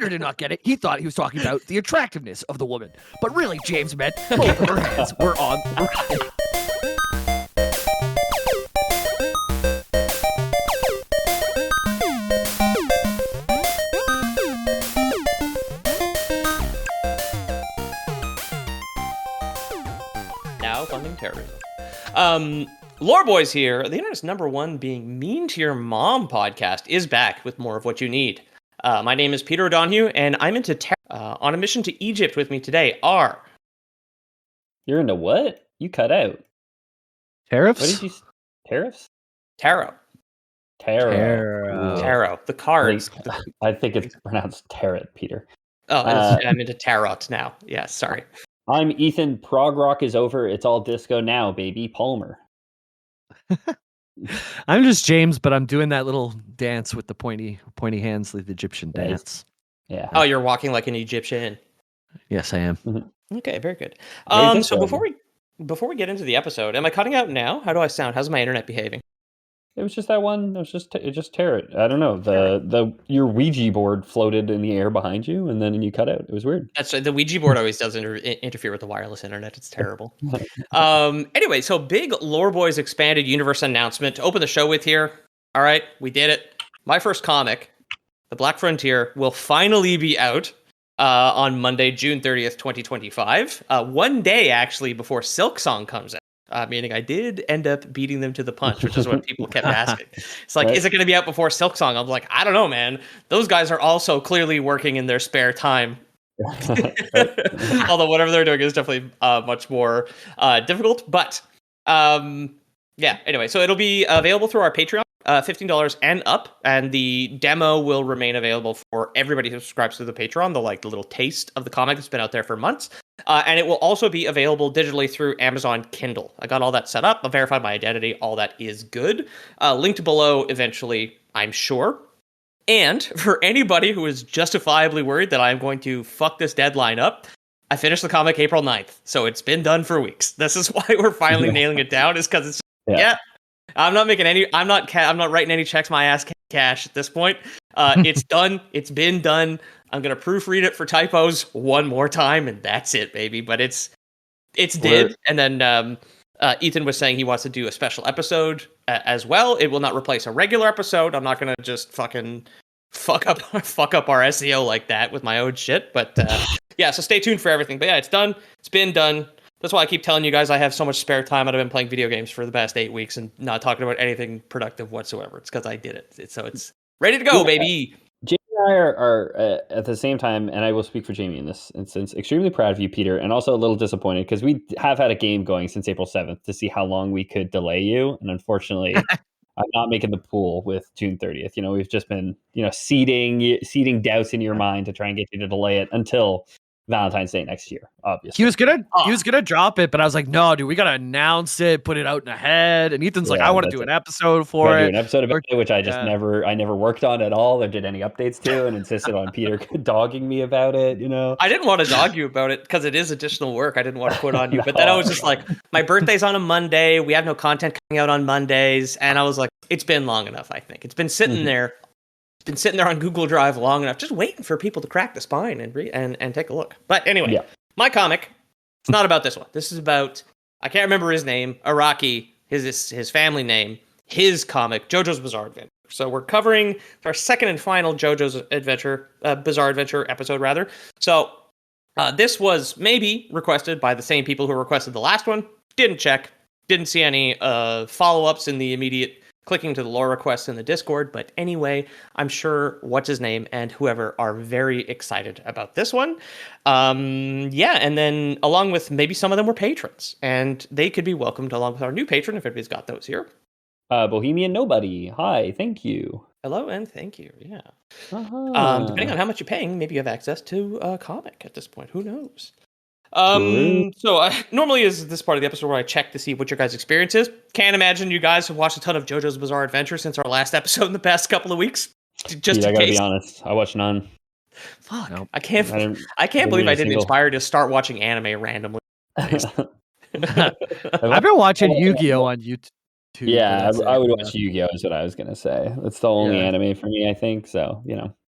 Peter did not get it. He thought he was talking about the attractiveness of the woman. But really, James meant both of her hands were on the Now funding terrorism. Loreboys here, the internet's #1 being mean to your mom podcast, is back with more of what you need. My name is Peter O'Donohue, and I'm into on a mission to Egypt with me today are... You're into what? You cut out. tariffs. What did you... Tariffs? Tarot. Tarot. Tarot. The cards. I think it's pronounced tarot, Peter. Oh, I'm into tarot now. Yeah, sorry. I'm Ethan. Prog rock is over. It's all disco now, baby. Palmer. I'm just James, but I'm doing that little dance with the pointy hands, like the Egyptian dance. Yeah. Oh, you're walking like an Egyptian. Yes, I am. Mm-hmm. Okay, very good. Very So good. before we get into the episode, am I cutting out now? How do I sound? How's my internet behaving? It was just that one. It was just tarot. I don't know. Your Ouija board floated in the air behind you, and then you cut out. It was weird. That's the Ouija board always does interfere with the wireless internet. It's terrible. Anyway, so big Loreboys expanded universe announcement to open the show with here. All right, we did it. My first comic, The Black Frontier, will finally be out on Monday, June 30th, 2025. One day actually before Silk Song comes out. Meaning I did end up beating them to the punch, which is what people kept asking. It's like, Is it going to be out before Silk Song? I'm like, I don't know, man. Those guys are also clearly working in their spare time. Although whatever they're doing is definitely much more difficult. But yeah, anyway, so it'll be available through our Patreon, $15 and up. And the demo will remain available for everybody who subscribes to the Patreon, the little taste of the comic that's been out there for months. And it will also be available digitally through Amazon Kindle. I got all that set up. I verified my identity. All that is good. Linked below eventually, I'm sure. And for anybody who is justifiably worried that I'm going to fuck this deadline up, I finished the comic April 9th. So it's been done for weeks. This is why we're finally nailing it down, is because it's, I'm not writing any checks my ass cash at this point. It's done. It's been done. I'm going to proofread it for typos one more time, and that's it, baby. But it's did. And then Ethan was saying he wants to do a special episode as well. It will not replace a regular episode. I'm not going to just fucking fuck up our SEO like that with my own shit. But yeah, so stay tuned for everything. But yeah, it's done. It's been done. That's why I keep telling you guys I have so much spare time and I've been playing video games for the past 8 weeks and not talking about anything productive whatsoever. It's because I did it. So it's ready to go, baby. Jamie and I are at the same time, and I will speak for Jamie in this instance, extremely proud of you, Peter, and also a little disappointed because we have had a game going since April 7th to see how long we could delay you. And unfortunately, I'm not making the pool with June 30th. We've just been, seeding doubts in your mind to try and get you to delay it until Valentine's Day next year, obviously. He was gonna drop it, but I was like, no, dude, we gotta announce it, put it out in ahead. And Ethan's like, I want to do an episode for it. Do an episode about it, which I just never worked on at all or did any updates to, and insisted on Peter dogging me about it. I didn't want to dog you about it because it is additional work I didn't want to put on you. But then I was just like, my birthday's on a Monday. We have no content coming out on Mondays, and I was like, it's been long enough. I think it's been sitting there. It's been sitting there on Google Drive long enough, just waiting for people to crack the spine and take a look. But anyway, my comic, it's not about this one. This is about, I can't remember his name, Iraqi, his family name, his comic, Jojo's Bizarre Adventure. So we're covering our second and final Jojo's Bizarre Adventure episode, rather. So this was maybe requested by the same people who requested the last one. Didn't check. Didn't see any follow-ups in the immediate clicking to the lore requests in the Discord. But anyway, I'm sure what's his name and whoever are very excited about this one. And then along with maybe some of them were patrons, and they could be welcomed along with our new patron if everybody's got those here. Bohemian Nobody. Hi, thank you. Hello and thank you. Yeah. Uh-huh. Depending on how much you're paying, maybe you have access to a comic at this point. Who knows? So normally is this part of the episode where I check to see what your guys' experience is. Can't imagine you guys have watched a ton of JoJo's Bizarre Adventure since our last episode in the past couple of weeks. Just I gotta be honest, I watched none. Fuck, nope. I can't believe I didn't inspire to start watching anime randomly. I've been watching Yu-Gi-Oh on YouTube. Yeah, I would watch Yu-Gi-Oh is what I was gonna say. That's the only anime for me, I think. So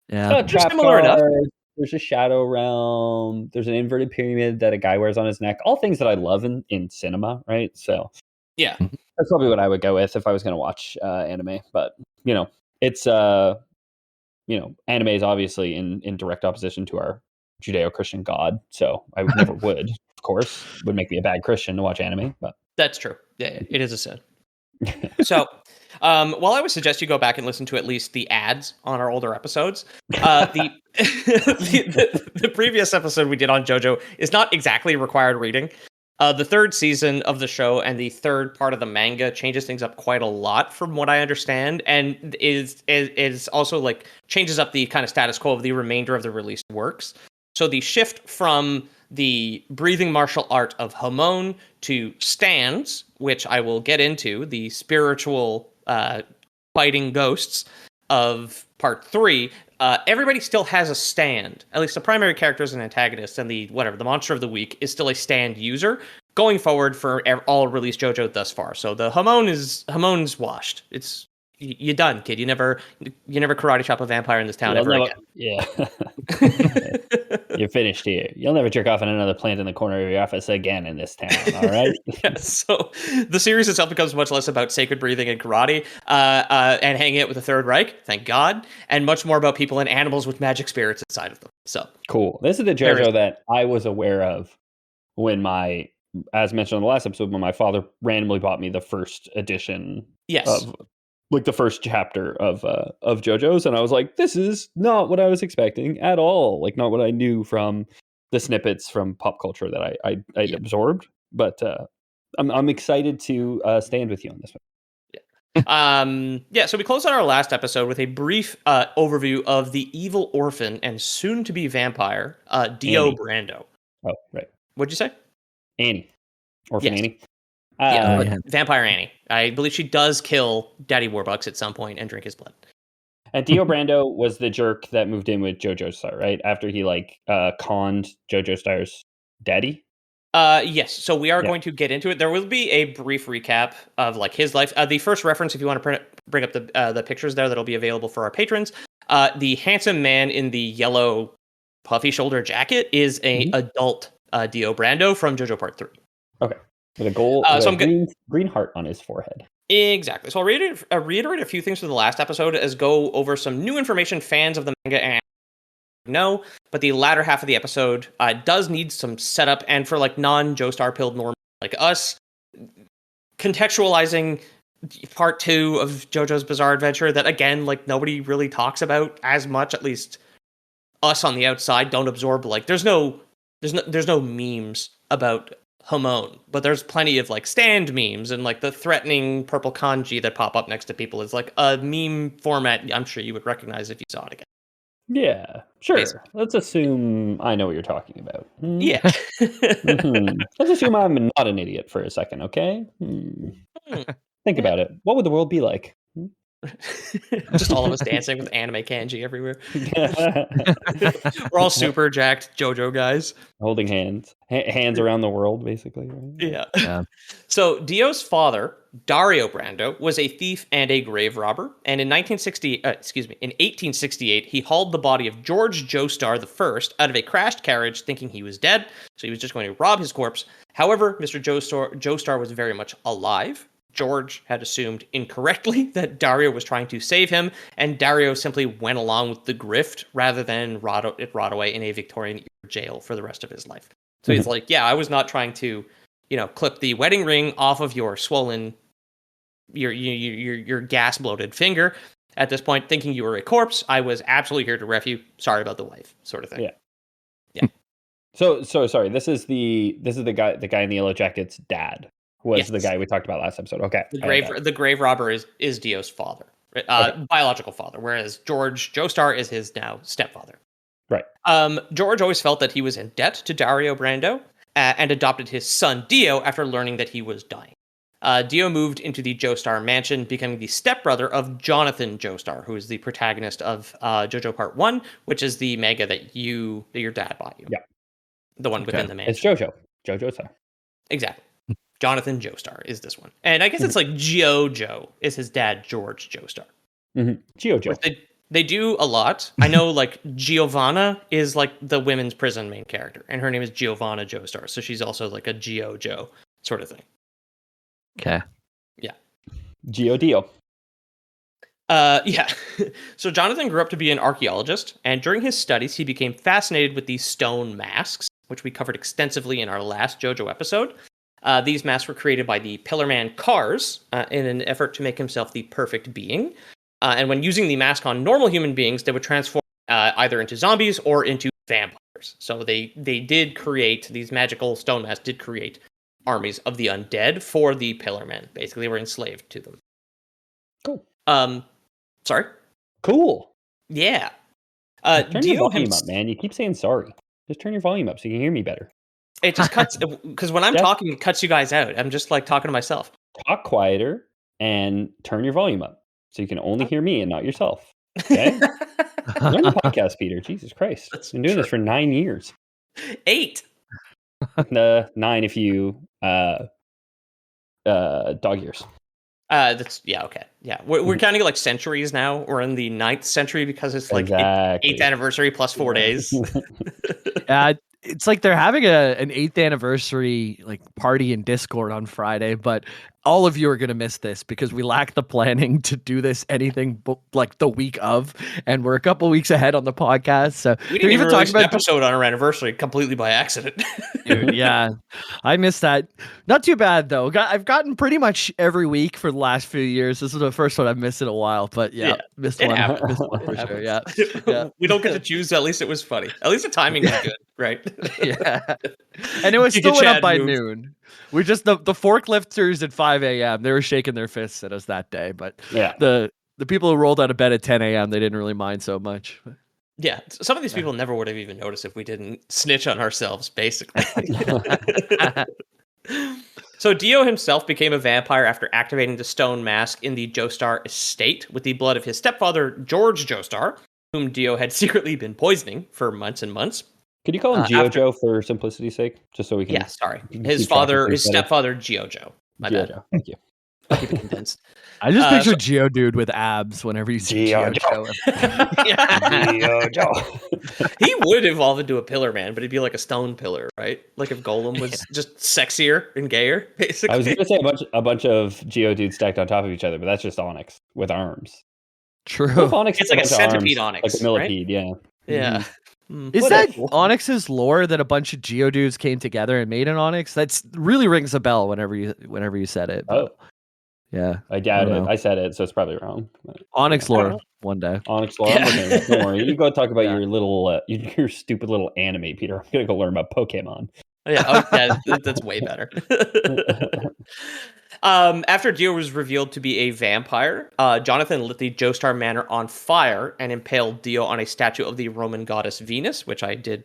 Yeah. Trap similar enough. cards, there's a shadow realm, there's an inverted pyramid that a guy wears on his neck. All things that I love in cinema, right? So Yeah. that's probably what I would go with if I was going to watch anime. But it's anime is obviously in direct opposition to our Judeo-Christian God. So I never would, of course, would make me a bad Christian to watch anime. But That's true. Yeah, it is a sin. So, while I would suggest you go back and listen to at least the ads on our older episodes, the, the previous episode we did on Jojo is not exactly required reading. The third season of the show and the third part of the manga changes things up quite a lot, from what I understand, and is also like changes up the kind of status quo of the remainder of the released works. So the shift from the breathing martial art of Hamon to stands, which I will get into, the spiritual fighting ghosts of part 3, everybody still has a stand. At least the primary characters and antagonists, and the monster of the week is still a stand user going forward for all released JoJo thus far. So the Hamon's washed. It's you're done, kid. You never karate chop a vampire in this town ever again. Yeah. You're finished here. You'll never jerk off in another plant in the corner of your office again in this town, all right? Yeah, so the series itself becomes much less about sacred breathing and karate and hanging out with the Third Reich, thank God, and much more about people and animals with magic spirits inside of them. So cool. This is the JoJo that I was aware of when as mentioned on the last episode, when my father randomly bought me the first edition of like the first chapter of JoJo's, and I was like, this is not what I was expecting at all. Like, not what I knew from the snippets from pop culture that I'd absorbed. But I'm excited to stand with you on this one. So we closed out our last episode with a brief overview of the evil orphan and soon-to-be vampire, Dio Brando. Oh, right. What'd you say? Annie. Orphan Annie. Vampire Annie. I believe she does kill Daddy Warbucks at some point and drink his blood. And Dio Brando was the jerk that moved in with Jojo Star, right? After he conned Jojo Star's daddy. Yes. So we are going to get into it. There will be a brief recap of his life. The first reference, if you want to bring up the pictures there, that'll be available for our patrons. The handsome man in the yellow puffy shoulder jacket is a adult Dio Brando from JoJo Part 3. Okay. With a green heart on his forehead. Exactly. So I'll reiterate a few things from the last episode as go over some new information fans of the manga and know, but the latter half of the episode does need some setup, and for non-Joestar pilled normals like us, contextualizing part 2 of JoJo's Bizarre Adventure that, again, nobody really talks about as much, at least us on the outside don't absorb. There's no memes about Hamon, but there's plenty of stand memes, and the threatening purple kanji that pop up next to people is a meme format I'm sure you would recognize if you saw it again. Yeah, sure. Basically. Let's assume I know what you're talking about. Yeah. Let's assume I'm not an idiot for a second, okay? Think about it. What would the world be like? Just all of us dancing with anime kanji everywhere. We're all super jacked JoJo guys. Holding hands around the world, basically. Right? Yeah. So Dio's father, Dario Brando, was a thief and a grave robber, and in 1868, he hauled the body of George Joestar I out of a crashed carriage, thinking he was dead. So he was just going to rob his corpse. However, Mr. Joestar was very much alive. George had assumed incorrectly that Dario was trying to save him, and Dario simply went along with the grift rather than rot away in a Victorian jail for the rest of his life. So he's like, yeah, I was not trying to, clip the wedding ring off of your swollen, your gas bloated finger. At this point, thinking you were a corpse, I was absolutely here to ref you. Sorry about the wife, sort of thing. Yeah. So sorry. This is the guy in the yellow jacket's dad. Was the guy we talked about last episode. Okay. The grave robber is Dio's father, biological father, whereas George Joestar is his now stepfather. Right. George always felt that he was in debt to Dario Brando and adopted his son Dio after learning that he was dying. Dio moved into the Joestar mansion, becoming the stepbrother of Jonathan Joestar, who is the protagonist of JoJo Part 1, which is the manga that your dad bought you. Yeah. The one within the mansion. It's Jojo. Exactly. Jonathan Joestar is this one. And I guess it's Jojo is his dad, George Joestar. Jojo. They do a lot. I know, like, Giovanna is, like, the women's prison main character, and her name is Giovanna Joestar, so she's also, like, a Jojo sort of thing. Okay. Yeah. Geo. Yeah. So Jonathan grew up to be an archaeologist, and during his studies, he became fascinated with these stone masks, which we covered extensively in our last JoJo episode. These masks were created by the Pillarman Cars in an effort to make himself the perfect being. And when using the mask on normal human beings, they would transform either into zombies or into vampires. So they did create, these magical stone masks did create armies of the undead for the Pillarmen. Basically, they were enslaved to them. Cool. Sorry? Cool. Yeah. Turn your volume up, man. You keep saying sorry. Just turn your volume up so you can hear me better. It just cuts, because when I'm talking, it cuts you guys out. I'm just like talking to myself. Talk quieter and turn your volume up so you can only hear me and not yourself. Okay? Learn the podcast, Peter. Jesus Christ. I've been doing this for 9 years. 8. 9 if you dog years. That's okay. Yeah, we're counting like centuries now. We're in the 9th century because it's like Exactly. 8th anniversary plus 4 days. It's like they're having an 8th anniversary like party in Discord on Friday, but all of you are gonna miss this because we lack the planning to do this anything but like the week of, and we're a couple weeks ahead on the podcast. So we didn't even release an episode on our anniversary completely by accident. Dude, yeah, I missed that. Not too bad though. I've gotten pretty much every week for the last few years. This is the first one I've missed in a while, but missed one. Missed one for sure. Yeah. We don't get to choose. At least it was funny. At least the timing was good, right? Yeah, and it was still went up by noon. We just the forklifters at 5 a.m. They were shaking their fists at us that day, but the people who rolled out of bed at 10 a.m. they didn't really mind so much. Yeah, some of these people never would have even noticed if we didn't snitch on ourselves, basically. So Dio himself became a vampire after activating the stone mask in the Joestar estate with the blood of his stepfather, George Joestar, whom Dio had secretly been poisoning for months and months. Could you call him Jojo for simplicity's sake? Just so we can... Yeah, sorry. His stepfather, Jojo. My bad. Thank you. I'll keep it condensed. I just picture Geo dude with abs whenever you see Jojo. Jojo. He would evolve into a pillar man, but he'd be like a stone pillar, right? Like if Golem was just sexier and gayer, basically. I was going to say a bunch of Geo dudes stacked on top of each other, but that's just Onyx with arms. True. Onyx it's like a centipede Onyx, like a millipede, right? Yeah. Is that Onyx's lore that a bunch of Geodudes came together and made an Onyx? That's really rings a bell whenever you said it. But, yeah, I doubt it. I said it, so it's probably wrong. Onyx lore one day. Onyx lore. Okay, don't worry. You go talk about your little, your stupid little anime, Peter. I'm gonna go learn about Pokemon. That's way better. After Dio was revealed to be a vampire, Jonathan lit the Joestar Manor on fire and impaled Dio on a statue of the Roman goddess Venus, which I did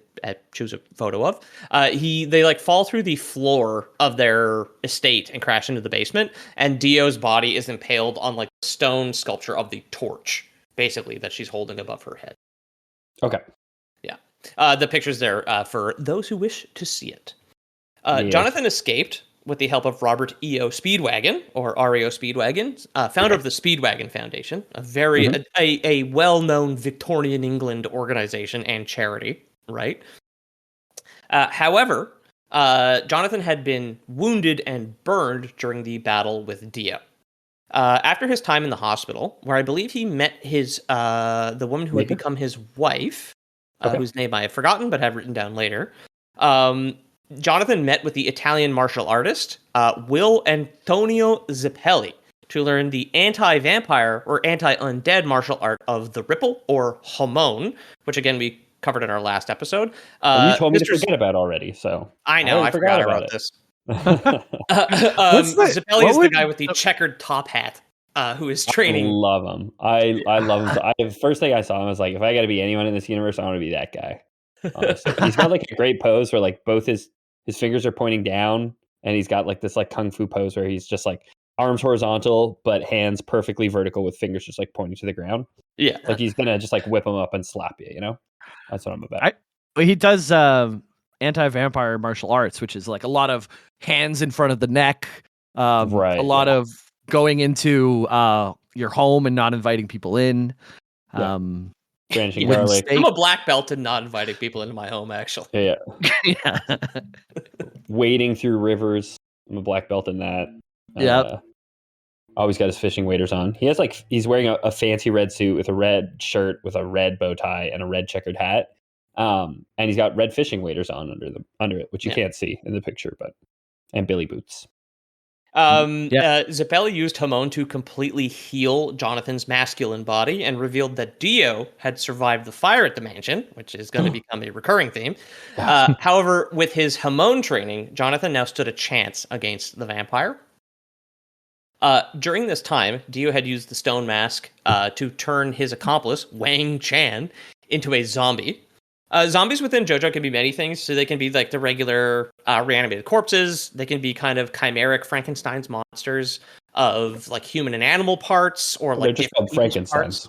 choose a photo of. They like fall through the floor of their estate and crash into the basement, and Dio's body is impaled on like a stone sculpture of the torch, basically, that she's holding above her head. Okay. Yeah. The picture's there for those who wish to see it. Jonathan escaped with the help of Robert E.O. Speedwagon, or R.E.O. Speedwagon, founder of the Speedwagon Foundation, a very a well-known Victorian England organization and charity, right? However, Jonathan had been wounded and burned during the battle with Dio. After his time in the hospital, where I believe he met his the woman who had become his wife, whose name I have forgotten but have written down later, Jonathan met with the Italian martial artist, Will Antonio Zeppelli, to learn the anti-vampire or anti-undead martial art of the Ripple or Hamon, which again we covered in our last episode. You told me to forget about already, so I know, I forgot about this. Zeppelli is the guy with the checkered top hat, who is training. I love him. I love him. First thing I saw him, I was like, if I got to be anyone in this universe, I want to be that guy. Honestly. He's got like a great pose where like both his fingers are pointing down, and he's got like this like kung fu pose where he's just like arms horizontal but hands perfectly vertical with fingers just like pointing to the ground. Yeah, like he's gonna just like whip him up and slap you. You know, that's what I'm about. He does anti-vampire martial arts, which is like a lot of hands in front of the neck, a lot of going into your home and not inviting people in. Yeah. Um, Branching With garlic. steak. I'm a black belt and not inviting people into my home, actually. Yeah. yeah. Wading through rivers. I'm a black belt in that. Yep. Always got his fishing waders on. He's wearing a fancy red suit with a red shirt with a red bow tie and a red checkered hat. And he's got red fishing waders on under it, which you can't see in the picture, and billy boots. Zappelli used Hamon to completely heal Jonathan's masculine body and revealed that Dio had survived the fire at the mansion, which is going to become a recurring theme. However, with his Hamon training, Jonathan now stood a chance against the vampire. During this time, Dio had used the stone mask to turn his accomplice, Wang Chan, into a zombie. Zombies within Jojo can be many things. So they can be like the regular reanimated corpses. They can be kind of chimeric Frankenstein's monsters of like human and animal parts, or like they're just called Frankensteins.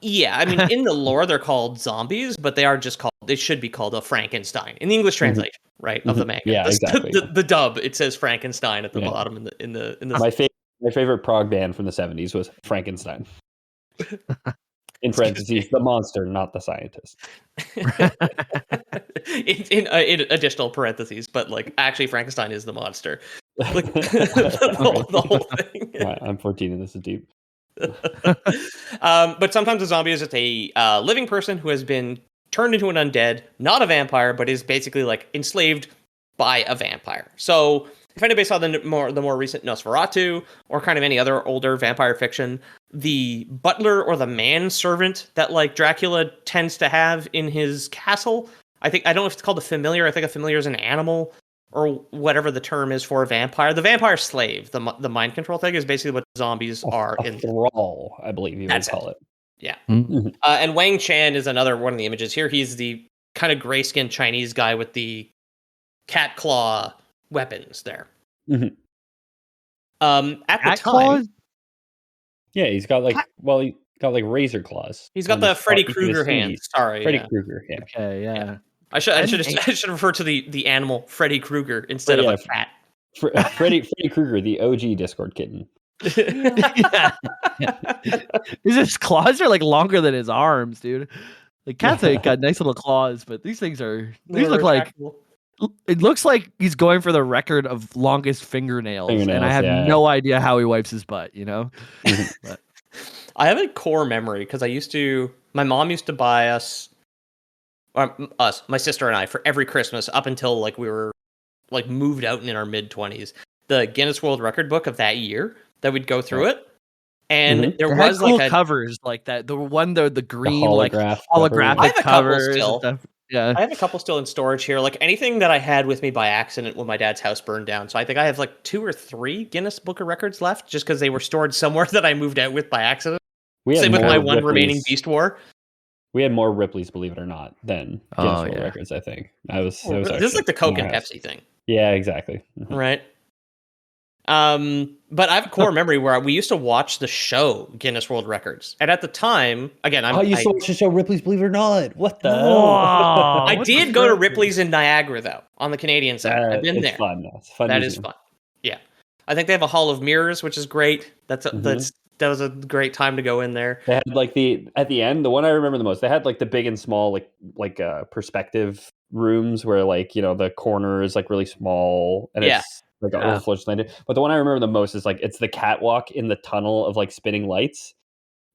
Yeah, I mean, in the lore they're called zombies, but they should be called a Frankenstein in the English translation, right, of the manga. Yeah, exactly. The dub, it says Frankenstein at the bottom in the. My favorite prog band from the 70s was Frankenstein. In parentheses, the monster, not the scientist. in additional parentheses, but like actually Frankenstein is the monster. Like the whole thing. Right, I'm 14 and this is deep. But sometimes a zombie is just a living person who has been turned into an undead, not a vampire, but is basically like enslaved by a vampire. So if anybody saw the more recent Nosferatu or kind of any other older vampire fiction, the butler or the manservant that like Dracula tends to have in his castle, I don't know if it's called a familiar. I think a familiar is an animal or whatever the term is for a vampire. The vampire slave, the mind control thing, is basically what zombies are. A thrall, I believe you would call it. Yeah. And Wang Chan is another one of the images here. He's the kind of gray-skinned Chinese guy with the cat claw weapons there. Mm-hmm. At the time, yeah, he's got like razor claws. He's got the Freddy Krueger hands. Sorry, Freddy Krueger. Yeah. Okay, yeah. I should refer to the animal Freddy Krueger instead of a cat. Freddy Krueger, the OG Discord kitten. His claws are like longer than his arms, dude. The cats have got nice little claws, but these look like. It looks like he's going for the record of longest fingernails, and I have no idea how he wipes his butt, you know? But. I have a core memory because my mom used to buy my sister and I, for every Christmas up until like we were like moved out in our mid-20s, the Guinness World Record book of that year that we'd go through it. And there was cool like covers like that. The one, the green, holographic covers. Still. Yeah, I have a couple still in storage here. Like anything that I had with me by accident when my dad's house burned down. So I think I have like 2 or 3 Guinness Book of Records left, just because they were stored somewhere that I moved out with by accident. Same with my one remaining Beast War. We had more Ripley's, believe it or not, than Guinness World Records. I think this is like the Coke and Pepsi thing. Yeah, exactly. Right. But I have a core memory where we used to watch the show Guinness World Records, and at the time, again, I used to watch the show Ripley's, believe it or not. What the hell? I did go to Ripley's in Niagara though, on the Canadian side. I've been there. Fun. It's fun. That is fun. Yeah, I think they have a Hall of Mirrors, which is great. That was a great time to go in there. They had like at the end, the one I remember the most. They had like the big and small like perspective rooms where like the corner is like really small and it's like an overflow landing. But the one I remember the most is like it's the catwalk in the tunnel of like spinning lights,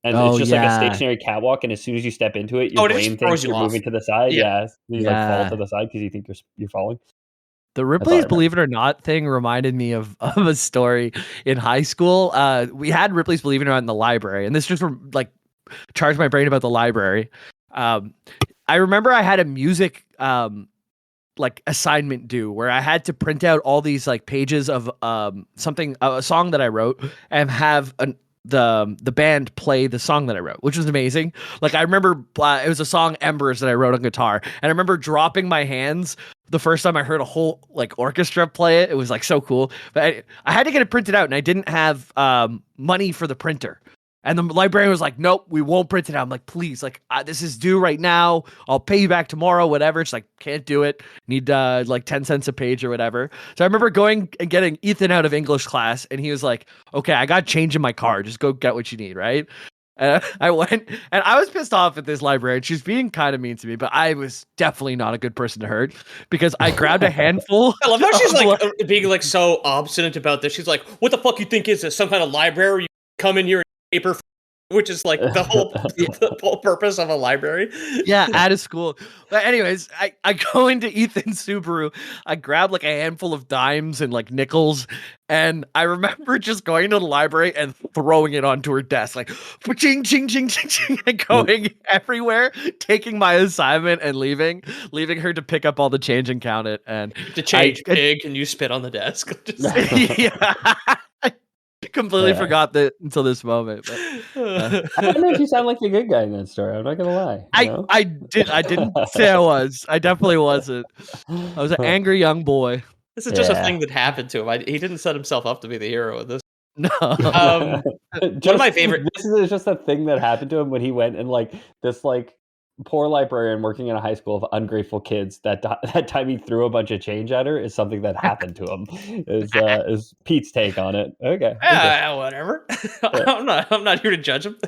and it's just like a stationary catwalk. And as soon as you step into it, your brain thinks you're moving to the side. Yeah, you like fall to the side because you think you're falling. The Ripley's Believe It or Not thing reminded me of a story in high school. We had Ripley's Believe It or Not in the library, and this just like charged my brain about the library. I remember I had a music like assignment due where I had to print out all these like pages of a song that I wrote and have the band play the song that I wrote, which was amazing. Like I remember it was a song Embers that I wrote on guitar, and I remember dropping my hands the first time I heard a whole like orchestra play it. It was like so cool, but I had to get it printed out, and I didn't have money for the printer. And the librarian was like, nope, we won't print it out. I'm like, please, like, this is due right now. I'll pay you back tomorrow, whatever. It's like, can't do it. Need like 10 cents a page or whatever. So I remember going and getting Ethan out of English class, and he was like, okay, I got change in my car. Just go get what you need, right? And I went, and I was pissed off at this librarian. She's being kind of mean to me, but I was definitely not a good person to hurt because I grabbed a handful. I love how she's of, like being like so obstinate about this. She's like, "What the fuck you think is this? Some kind of library? You come in here and paper." Which is like the whole purpose of a library. Yeah, out of school. But anyways, I go into Ethan's Subaru. I grab like a handful of dimes and like nickels. And I remember just going to the library and throwing it onto her desk, like ching ching ching ching ching, and going everywhere, taking my assignment and leaving her to pick up all the change and count it. And to change big, and you spit on the desk. Yeah. Completely forgot that until this moment. But, I don't know if you sound like the good guy in that story. I'm not gonna lie. I didn't say I was. I definitely wasn't. I was an angry young boy. This is just a thing that happened to him. He didn't set himself up to be the hero of this. No. One of my favorite. This is just a thing that happened to him when he went and like this like poor librarian working in a high school of ungrateful kids. That time he threw a bunch of change at her is something that happened to him. Is Pete's take on it? Okay. Whatever. I'm not here to judge him.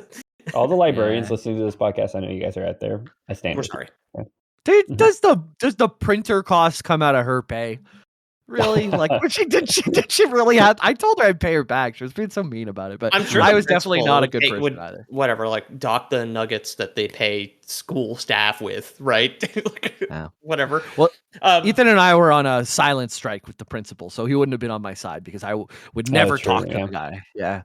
All the librarians listening to this podcast, I know you guys are out there. I stand. We're sorry. Dude, does the printer cost come out of her pay? Really? Like, did she really have? I told her I'd pay her back. She was being so mean about it, but I'm sure I was definitely not a good person either. Whatever, like dock the nuggets that they pay school staff with, right? Whatever. Well, Ethan and I were on a silent strike with the principal, so he wouldn't have been on my side because I would never talk to the guy. Yeah,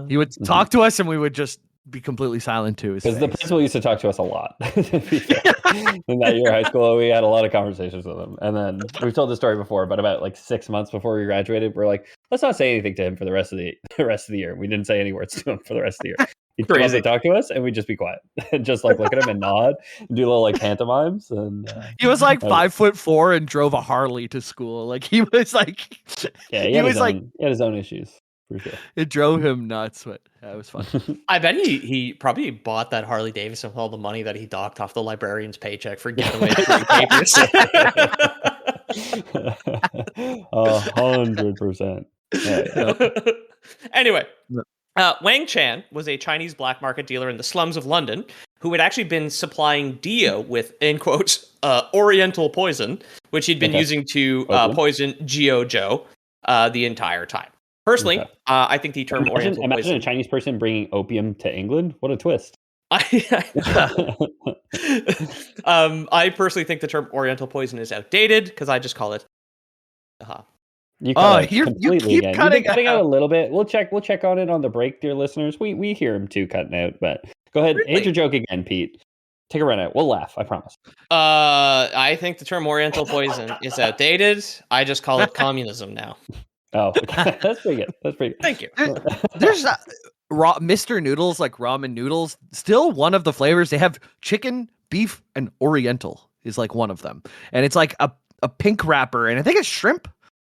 he would talk to us, and we would just be completely silent to his face. Because the principal used to talk to us a lot. In that year of high school, we had a lot of conversations with him. And then we've told the story before, but about like 6 months before we graduated, we're like, let's not say anything to him for the rest of the year. We didn't say any words to him for the rest of the year. He'd come up and talk to us, and we'd just be quiet and just like look at him and nod and do little like pantomimes. And he was like 5'4" and drove a Harley to school. Like he was like, he had his own issues. For sure. It drove him nuts, but that was fun. I bet he probably bought that Harley Davidson with all the money that he docked off the librarian's paycheck for giving away free papers. 100%. Anyway, Wang Chan was a Chinese black market dealer in the slums of London who had actually been supplying Dio with, in quotes, oriental poison, which he'd been using to poison Jojo the entire time. Personally, I think the term oriental poison... Imagine a Chinese person bringing opium to England. What a twist. I personally think the term oriental poison is outdated because I just call it... You keep cutting out a little bit. We'll check on it on the break, dear listeners. We hear him too cutting out, but go ahead. Really? Hit your joke again, Pete. Take a run out. We'll laugh. I promise. I think the term oriental poison is outdated. I just call it communism now. Oh, okay. That's pretty good. Thank you. There's Mr. Noodles, like ramen noodles. Still one of the flavors. They have chicken, beef, and oriental is like one of them. And it's like a pink wrapper, and I think it's shrimp.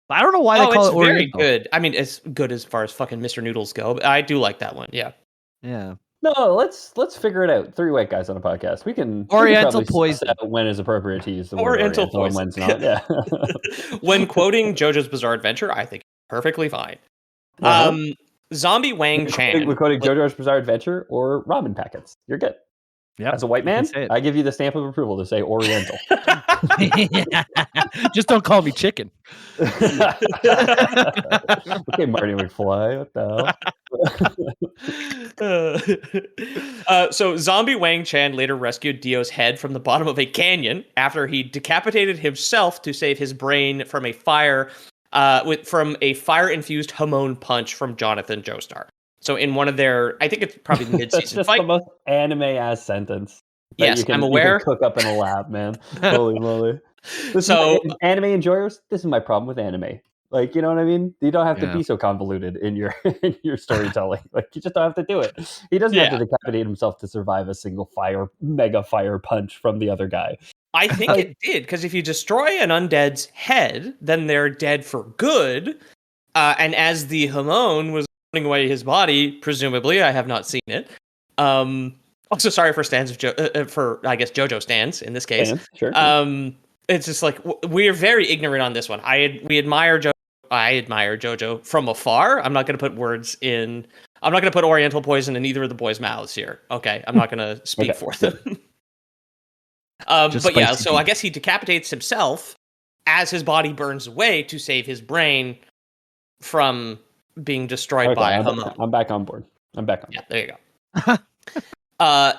I don't know why they call it oriental. It's very good. I mean, it's good as far as fucking Mr. Noodles go, but I do like that one. Yeah. Yeah. No, let's figure it out. 3 white guys on a podcast. We can oriental poison when is appropriate to use the word oriental poison. When's not. Yeah. When quoting JoJo's Bizarre Adventure, I think perfectly fine. Zombie Wang Chan. We're quoting JoJo's Bizarre Adventure or ramen packets. You're good. Yeah. As a white man, I give you the stamp of approval to say oriental. Just don't call me chicken. Okay, Marty McFly. What the hell? So Zombie Wang Chan later rescued Dio's head from the bottom of a canyon after he decapitated himself to save his brain from a fire-infused hormone punch from Jonathan Joestar. So in one of their, I think it's probably the mid-season That's just fight. The most anime-ass sentence. Yes, I'm aware. You can cook up in a lab, man. Holy moly. Anime enjoyers, this is my problem with anime. Like, you know what I mean? You don't have to be so convoluted in your storytelling. Like, you just don't have to do it. He doesn't have to decapitate himself to survive a single mega fire punch from the other guy. I think it did, because if you destroy an undead's head, then they're dead for good. And as the hormone was running away his body, presumably, I have not seen it. Also, sorry for stands for I guess JoJo stands in this case. Yeah, sure. It's just like we are very ignorant on this one. I admire JoJo from afar. I'm not going to put words in I'm not going to put Oriental poison in either of the boys' mouths here. Okay, I'm not going to speak for them. But yeah, so I guess he decapitates himself as his body burns away to save his brain from being destroyed by a Hamon. I'm back on board. Yeah, there you go.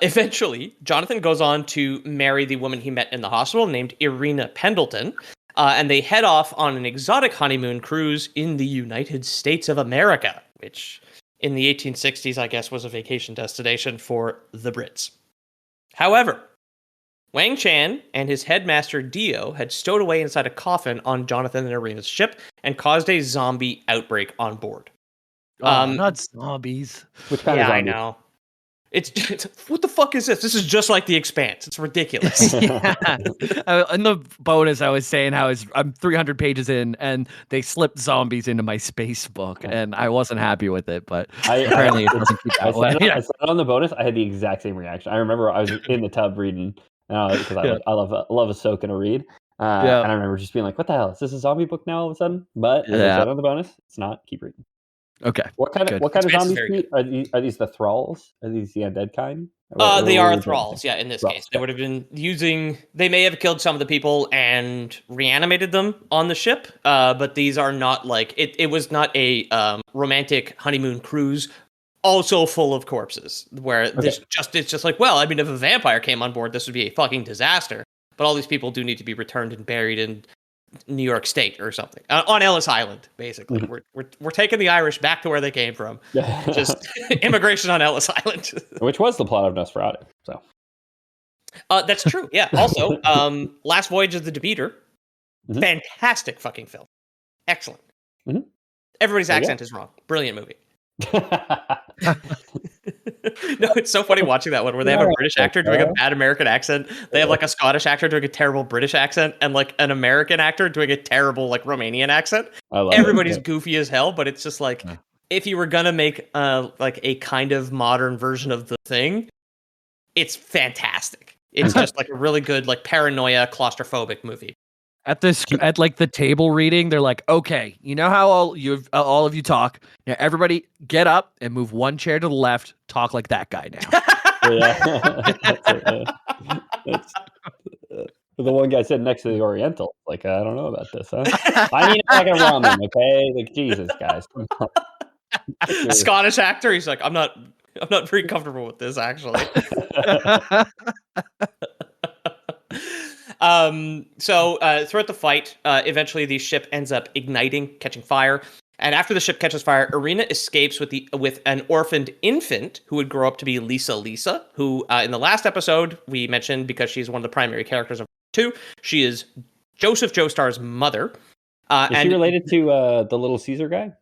Eventually, Jonathan goes on to marry the woman he met in the hospital named Irina Pendleton, and they head off on an exotic honeymoon cruise in the United States of America, which in the 1860s, I guess, was a vacation destination for the Brits. However, Wang Chan and his headmaster Dio had stowed away inside a coffin on Jonathan and Irina's ship and caused a zombie outbreak on board. Not zombies. Which kind of zombies? I know. It's what the fuck is this? This is just like The Expanse. It's ridiculous. Yeah. In the bonus, I was saying how I'm 300 pages in, and they slipped zombies into my space book, and I wasn't happy with it. But apparently, it doesn't keep that way. I said on the bonus, I had the exact same reaction. I remember I was in the tub reading because I love a soak and a read. And I remember just being like, "What the hell? Is this a zombie book now all of a sudden?" But as I said on the bonus, it's not. Keep reading. Okay. What kind of zombies are these? The thralls? Are these the undead kind? They are thralls. Yeah, in this case, they would have been using. They may have killed some of the people and reanimated them on the ship. But these are not like it. It was not a romantic honeymoon cruise, also full of corpses. Where it's just like, well, I mean, if a vampire came on board, this would be a fucking disaster. But all these people do need to be returned and buried in New York State or something on Ellis Island. Basically, we're taking the Irish back to where they came from. Just immigration on Ellis Island, which was the plot of Nosferatu. So that's true. Yeah. Also, Last Voyage of the Demeter, fantastic fucking film, excellent. Everybody's accent is wrong. Brilliant movie. No, it's so funny watching that one where they have a British actor doing a bad American accent. They have like a Scottish actor doing a terrible British accent and like an American actor doing a terrible like Romanian accent. Everybody's goofy as hell, but it's just like if you were gonna make like a kind of modern version of The Thing, it's fantastic. It's just like a really good like paranoia claustrophobic movie. At like the table reading, they're like, okay, you know how all of you talk. Now everybody get up and move one chair to the left. Talk like that guy now. That's the one guy sitting next to the Oriental. Like, I don't know about this, huh? I need a pack of ramen, okay? Like, Jesus, guys. Scottish actor, he's like, I'm not very comfortable with this, actually. So throughout the fight, eventually the ship ends up igniting, catching fire. And after the ship catches fire, Irina escapes with an orphaned infant who would grow up to be Lisa, who in the last episode we mentioned because she's one of the primary characters of 2. She is Joseph Joestar's mother. Is she related to the Little Caesar guy?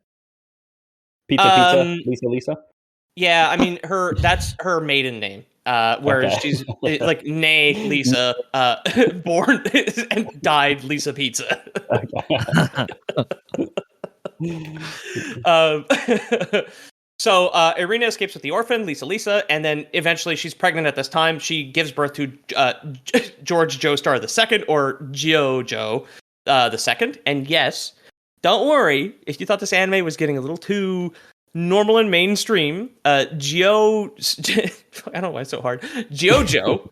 Pizza, Lisa? Yeah, I mean that's her maiden name. Whereas she's like nay Lisa, born and died Lisa Pizza. So Irina escapes with the orphan Lisa, and then eventually she's pregnant at this time. She gives birth to George Joestar II, or Jojo II. And yes, don't worry if you thought this anime was getting a little too normal and mainstream. I don't know why it's so hard. Jojo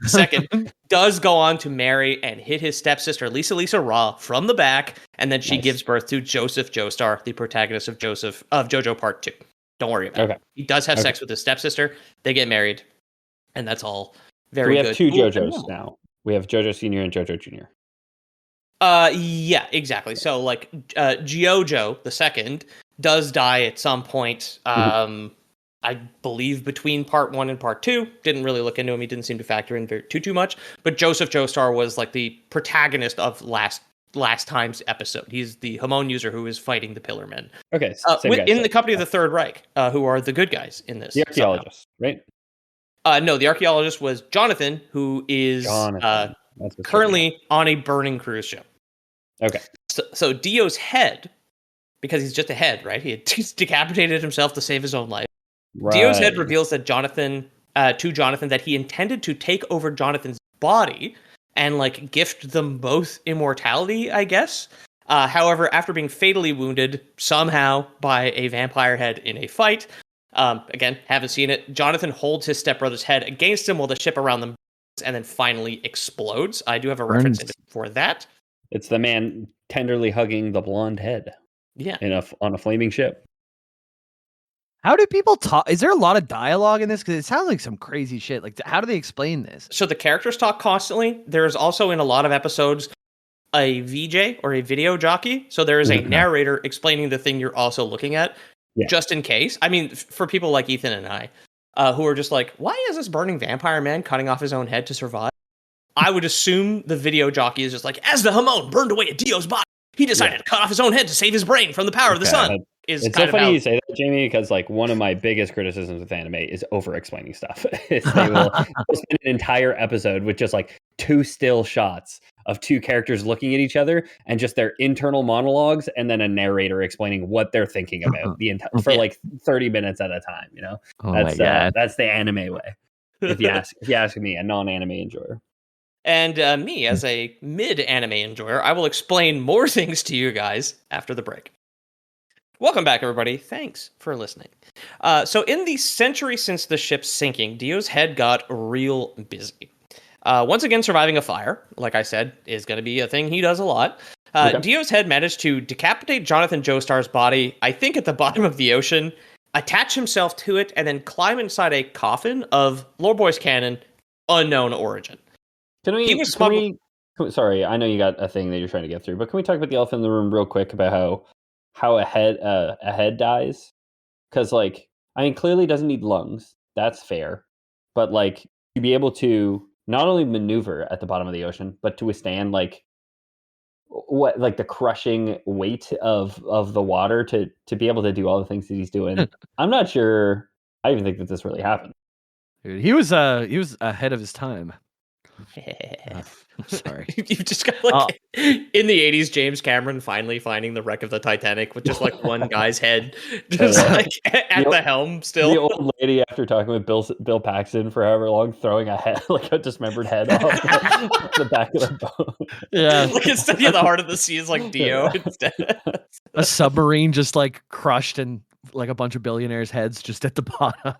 II does go on to marry and hit his stepsister Lisa Ra from the back, and then she gives birth to Joseph Joestar, the protagonist of Jojo Part 2. Don't worry about it. He does have sex with his stepsister. They get married, and that's all very good. So we have 2 Jojos now. We have Jojo Senior and Jojo Junior. Yeah, exactly. So like Jojo II does die at some point. I believe between part 1 and part 2. Didn't really look into him. He didn't seem to factor in too much. But Joseph Joestar was like the protagonist of last time's episode. He's the Hamon user who is fighting the Pillar Men. Okay, in the company of the Third Reich, who are the good guys in this. The archaeologist, right? No, the archaeologist was Jonathan, who is currently on a burning cruise ship. Okay. So Dio's head, because he's just a head, right? He's decapitated himself to save his own life. Right. Dio's head reveals that Jonathan that he intended to take over Jonathan's body and like gift them both immortality, I guess. However, after being fatally wounded somehow by a vampire head in a fight, Again, haven't seen it. Jonathan holds his stepbrother's head against him while the ship around them burns and then finally explodes. I do have a reference for that. It's the man tenderly hugging the blonde head. Yeah. On a flaming ship. How do people talk? Is there a lot of dialogue in this? Because it sounds like some crazy shit. Like, how do they explain this? So the characters talk constantly. There's also in a lot of episodes a VJ or a video jockey. So there is a narrator explaining the thing you're also looking at, just in case. I mean, for people like Ethan and I, who are just like, why is this burning vampire man cutting off his own head to survive? I would assume the video jockey is just like, as the Hamon burned away at Dio's body, he decided to cut off his own head to save his brain from the power of the sun. It's so funny you say that, Jamie, because like one of my biggest criticisms with anime is over-explaining stuff. They will spend an entire episode with just like 2 still shots of 2 characters looking at each other and just their internal monologues, and then a narrator explaining what they're thinking about for like 30 minutes at a time. You know, that's the anime way. If you ask me, a non-anime enjoyer. And me, as a mid-anime enjoyer, I will explain more things to you guys after the break. Welcome back, everybody. Thanks for listening. So in the century since the ship's sinking, Dio's head got real busy. Once again, surviving a fire, like I said, is going to be a thing he does a lot. Dio's head managed to decapitate Jonathan Joestar's body, I think at the bottom of the ocean, attach himself to it, and then climb inside a coffin of Loreboy's canon, unknown origin. Sorry, I know you got a thing that you're trying to get through, but can we talk about the elephant in the room real quick about how a head dies? Because like, I mean, clearly doesn't need lungs. That's fair, but like to be able to not only maneuver at the bottom of the ocean, but to withstand like the crushing weight of the water to be able to do all the things that he's doing. I'm not sure. I even think that this really happened. Dude, he was ahead of his time. Sorry. You just got like in the 80s, James Cameron finally finding the wreck of the Titanic with just like one guy's head just like at the helm still. The old lady, after talking with Bill Paxton for however long, throwing a head, like a dismembered head off the back of the boat. Yeah. Like instead of the heart of the sea is like Dio instead. A submarine just like crushed and like a bunch of billionaires' heads just at the bottom.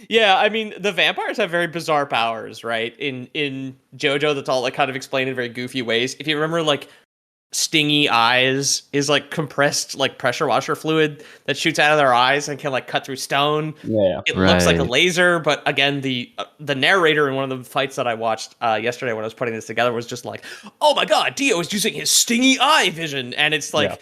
Yeah, I mean, the vampires have very bizarre powers, right? In Jojo, that's all like kind of explained in very goofy ways. If you remember, like, stingy eyes is like compressed like pressure washer fluid that shoots out of their eyes and can like cut through stone. Yeah, it looks like a laser, but again, the narrator in one of the fights that I watched yesterday when I was putting this together was just like, "Oh my god, Dio is using his stingy eye vision," and it's like. Yeah.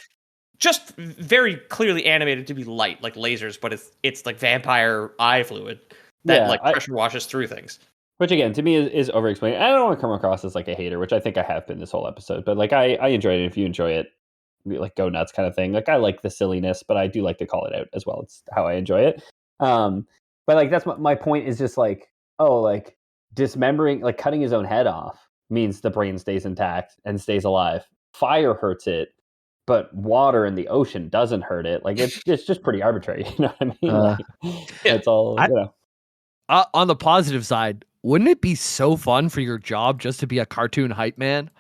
Just very clearly animated to be light, like lasers, but it's like vampire eye fluid that pressure washes through things. Which again, to me, is over-explained. I don't want to come across as like a hater, which I think I have been this whole episode. But like, I enjoyed it. If you enjoy it, like go nuts kind of thing. Like I like the silliness, but I do like to call it out as well. It's how I enjoy it. But like that's my point is just like, like dismembering, like cutting his own head off means the brain stays intact and stays alive. Fire hurts it. But water in the ocean doesn't hurt it. Like it's just pretty arbitrary. You know what I mean? Like, it's all. On the positive side, wouldn't it be so fun for your job just to be a cartoon hype man?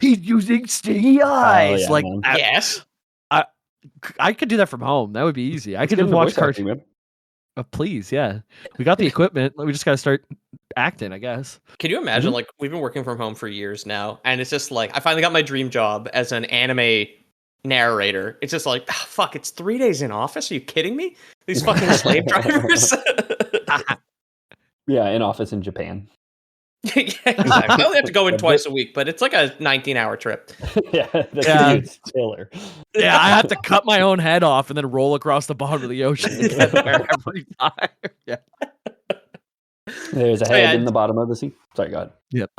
He's using stingy eyes. Yes, I could do that from home. That would be easy. I could just watch cartoon. Please, yeah. We got the equipment. We just got to start acting, I guess. Can you imagine? Like we've been working from home for years now, and it's just like I finally got my dream job as an anime narrator. It's just like, fuck, it's 3 days in office. Are you kidding me? These fucking slave drivers. Yeah, in office in Japan. Yeah, exactly. I only have to go in twice a week, but it's like a 19-hour trip. That's killer. Yeah, I have to cut my own head off and then roll across the bottom of the ocean to get there every time. Yeah. There's a head in the bottom of the sea. Sorry, go ahead. Yep.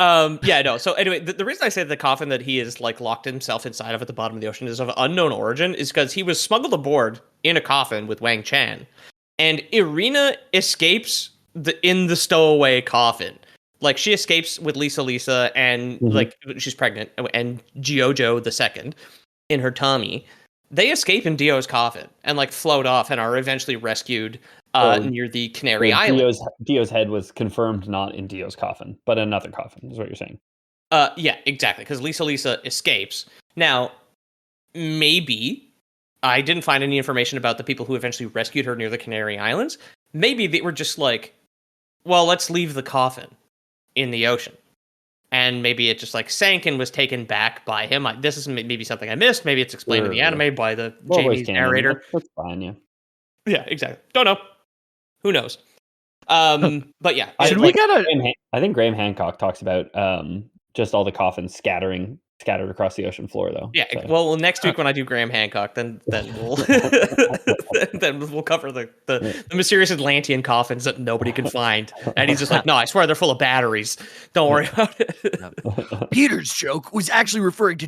So anyway, the reason I say the coffin that he is like locked himself inside of at the bottom of the ocean is of unknown origin is because he was smuggled aboard in a coffin with Wang Chan, and Irina escapes in the stowaway coffin. Like she escapes with Lisa and like she's pregnant, and Jojo the second in her tummy. They escape in Dio's coffin and like float off and are eventually rescued near the Canary Island. Dio's head was confirmed not in Dio's coffin, but another coffin is what you're saying. Yeah, exactly. Because Lisa escapes. Now, maybe I didn't find any information about the people who eventually rescued her near the Canary Islands. Maybe they were just like, well, let's leave the coffin in the ocean. And maybe it just like sank and was taken back by him. This is maybe something I missed. Maybe it's explained in the anime by the Jamie's narrator. That's fine, yeah. Yeah, exactly. Don't know. Who knows? But yeah, I think Graham Hancock talks about just all the coffins scattered across the ocean floor, though. Yeah. So. Well, next week when I do Graham Hancock, then we'll then we'll cover the mysterious Atlantean coffins that nobody can find, and he's just like, no, I swear they're full of batteries. Don't worry about it. Peter's joke was actually referring to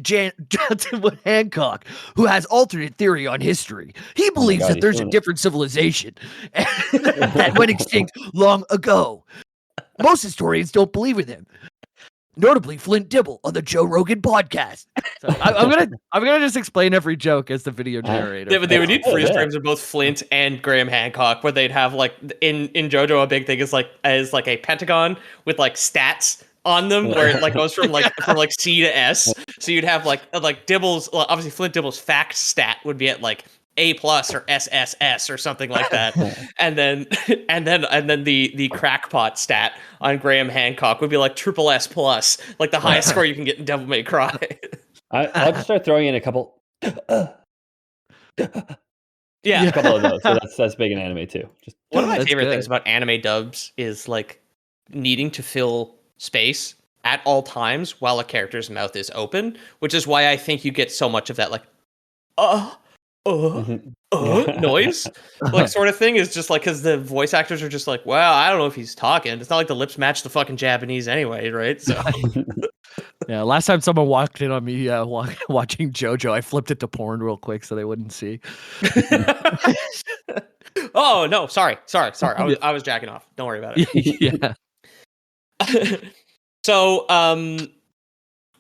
Johnson Hancock, who has alternate theory on history. He believes that there's a different civilization that went extinct long ago. Most historians don't believe in him. Notably, Flint Dibble on the Joe Rogan podcast. So I'm gonna just explain every joke as the video narrator. They would need freeze frames of both Flint and Graham Hancock, where they'd have like in JoJo a big thing is like a pentagon with like stats on them, where it like goes from C to S. So you'd have like Dibble's, obviously Flint Dibble's fact stat would be at like A+ or SSS or something like that, and then the crackpot stat on Graham Hancock would be like SSS+, like the highest score you can get in Devil May Cry. I'll just start throwing in a couple. Yeah, a couple of those. So that's big in anime too. Just one of my favorite things about anime dubs is like needing to fill space at all times while a character's mouth is open, which is why I think you get so much of that like noise like sort of thing, is just like because the voice actors are just like, well, I don't know if he's talking. It's not like the lips match the fucking Japanese anyway, right? So yeah, last time someone walked in on me watching JoJo, I flipped it to porn real quick so they wouldn't see. Oh no, sorry. I was jacking off. Don't worry about it. Yeah. So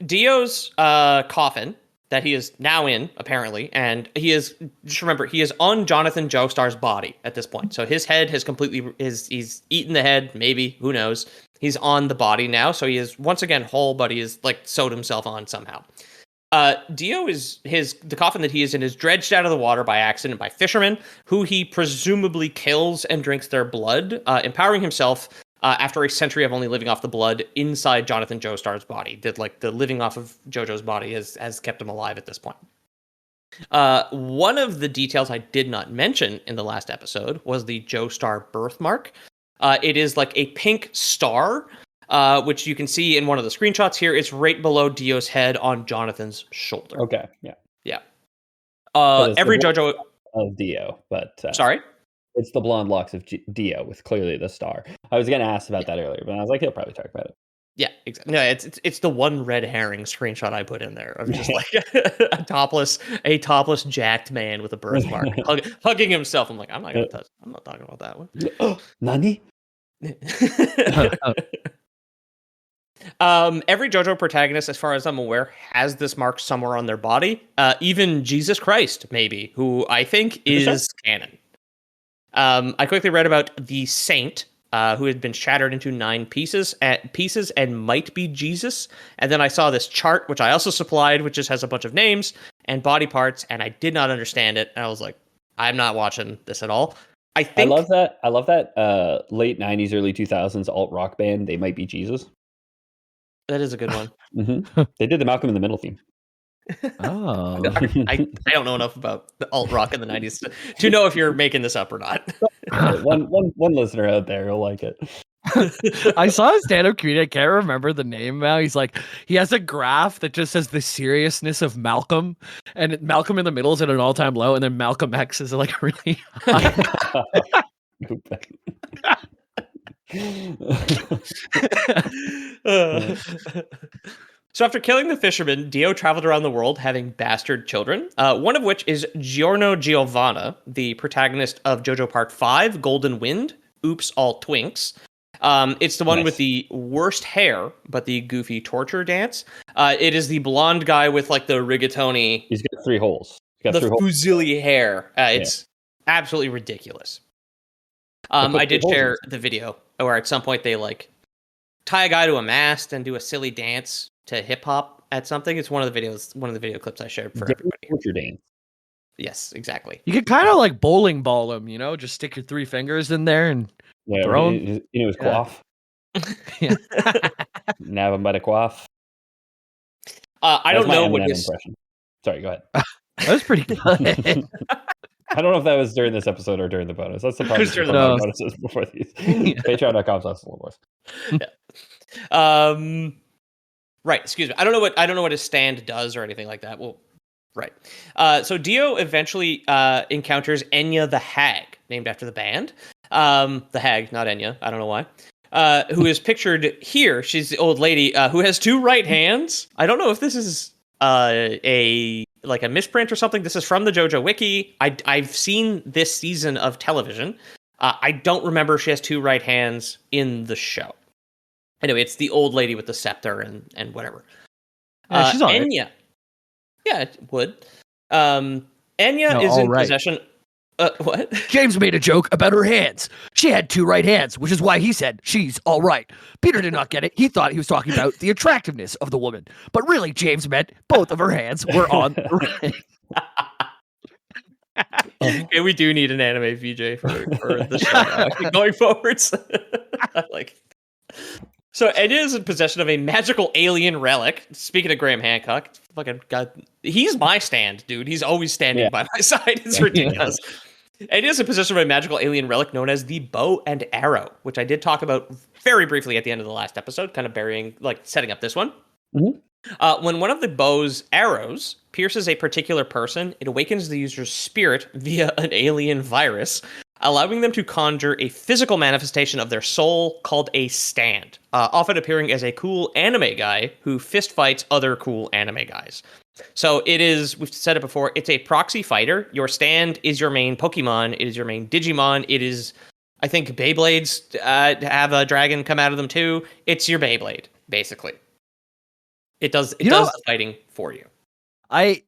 Dio's coffin that he is now in, apparently, and he is, just remember, he is on Jonathan Joestar's body at this point. So his head has he's eaten the head, maybe, who knows. He's on the body now, so he is once again whole, but he is like sewed himself on somehow. Dio the coffin that he is in is dredged out of the water by accident by fishermen, who he presumably kills and drinks their blood, empowering himself after a century of only living off the blood inside Jonathan Joestar's body. That like the living off of Jojo's body has kept him alive at this point. One of the details I did not mention in the last episode was the Joestar birthmark. It is like a pink star, which you can see in one of the screenshots here. It's right below Dio's head on Jonathan's shoulder. Okay, yeah. Every JoJo of Dio, but sorry? It's the blonde locks of Dio with clearly the star. I was going to ask about that earlier, but I was like, he'll probably talk about it. Yeah, exactly. No, it's the one red herring screenshot I put in there of just like a topless jacked man with a birthmark hugging himself. I'm like, I'm not talking about that one. Nani? Every JoJo protagonist, as far as I'm aware, has this mark somewhere on their body. Even Jesus Christ, maybe, who I think is canon. I quickly read about the saint, who had been shattered into 9 pieces and might be Jesus. And then I saw this chart, which I also supplied, which just has a bunch of names and body parts, and I did not understand it. And I was like, I'm not watching this at all. I love that late 90s, early 2000s alt rock band, They Might Be Jesus. That is a good one. Mm-hmm. They did the Malcolm in the Middle theme. Oh, I don't know enough about the alt rock in the 90s to know if you're making this up or not. one listener out there will like it. I saw a stand-up comedian. I can't remember the name now. He's like, he has a graph that just says the seriousness of Malcolm, and Malcolm in the middle is at an all-time low, and then Malcolm X is like really high. So after killing the fisherman, Dio traveled around the world having bastard children, one of which is Giorno Giovanna, the protagonist of JoJo Part 5, Golden Wind, Oops, All Twinks. It's the one with the worst hair, but the goofy torture dance. It is the blonde guy with like the rigatoni. He's got 3 holes. The fusilli hair. It's absolutely ridiculous. I did share the video where at some point they like tie a guy to a mast and do a silly dance to hip hop at something. It's one of the video clips I shared for everybody. Torture dance. Yes, exactly. You could kind of like bowling ball them, just stick your 3 fingers in there and throw 'em. His Yeah. quaff. Yeah. Nab him by the quaff. I don't know what Eminem his impression. Sorry, go ahead. That was pretty good. I don't know if that was during this episode or during the bonus. That's the problem. was during with the the bonus. bonuses before these. Yeah. Patreon.com/theloreboys. Right. Excuse me. I don't know what his stand does or anything like that. Well, right. So Dio eventually encounters Enya the Hag, named after the band. The Hag, not Enya. I don't know why. Who is pictured here? She's the old lady who has 2 right hands. I don't know if this is a misprint or something. This is from the Jojo wiki. I've seen this season of television. I don't remember she has 2 right hands in the show. Anyway, it's the old lady with the scepter and whatever. Yeah, she's all right. Enya. Yeah, it would. Enya is all in right. possession. What? James made a joke about her hands. She had 2 right hands, which is why he said she's all right. Peter did not get it. He thought he was talking about the attractiveness of the woman. But really, James meant both of her hands were on the right. Okay, we do need an anime VJ for the show going forwards. I like it. So Enya is in possession of a magical alien relic. Speaking of Graham Hancock, fucking God, he's my stand, dude. He's always standing by my side. It's ridiculous. Enya is in possession of a magical alien relic known as the bow and arrow, which I did talk about very briefly at the end of the last episode, kind of setting up this one. Mm-hmm. When one of the bow's arrows pierces a particular person, it awakens the user's spirit via an alien virus, allowing them to conjure a physical manifestation of their soul called a stand, often appearing as a cool anime guy who fist fights other cool anime guys. So it is, we've said it before, it's a proxy fighter. Your stand is your main Pokemon. It is your main Digimon. It is, I think, Beyblades have a dragon come out of them too. It's your Beyblade, basically. It does the fighting for you. I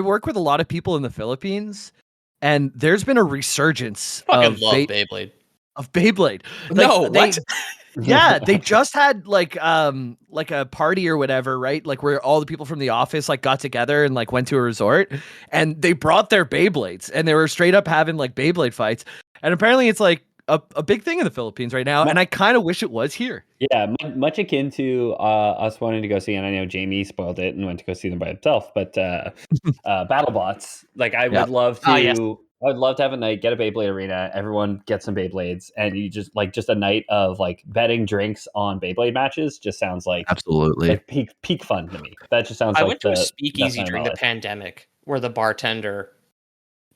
work with a lot of people in the Philippines, and there's been a resurgence Fucking of love Beyblade. Of Beyblade. No, what? Yeah, they just had like a party or whatever, right? Like where all the people from the office like got together and like went to a resort, and they brought their Beyblades, and they were straight up having like Beyblade fights. And apparently it's like a big thing in the Philippines right now, and I kind of wish it was here. Yeah, much akin to us wanting to go see, and I know Jamie spoiled it and went to go see them by himself, but BattleBots, like I would love to. Yes. I would love to have a night, get a Beyblade arena, everyone get some Beyblades, and you just a night of like betting drinks on Beyblade matches. Just sounds like absolutely like peak fun to me. That just sounds. I like went to a speakeasy during the pandemic where the bartender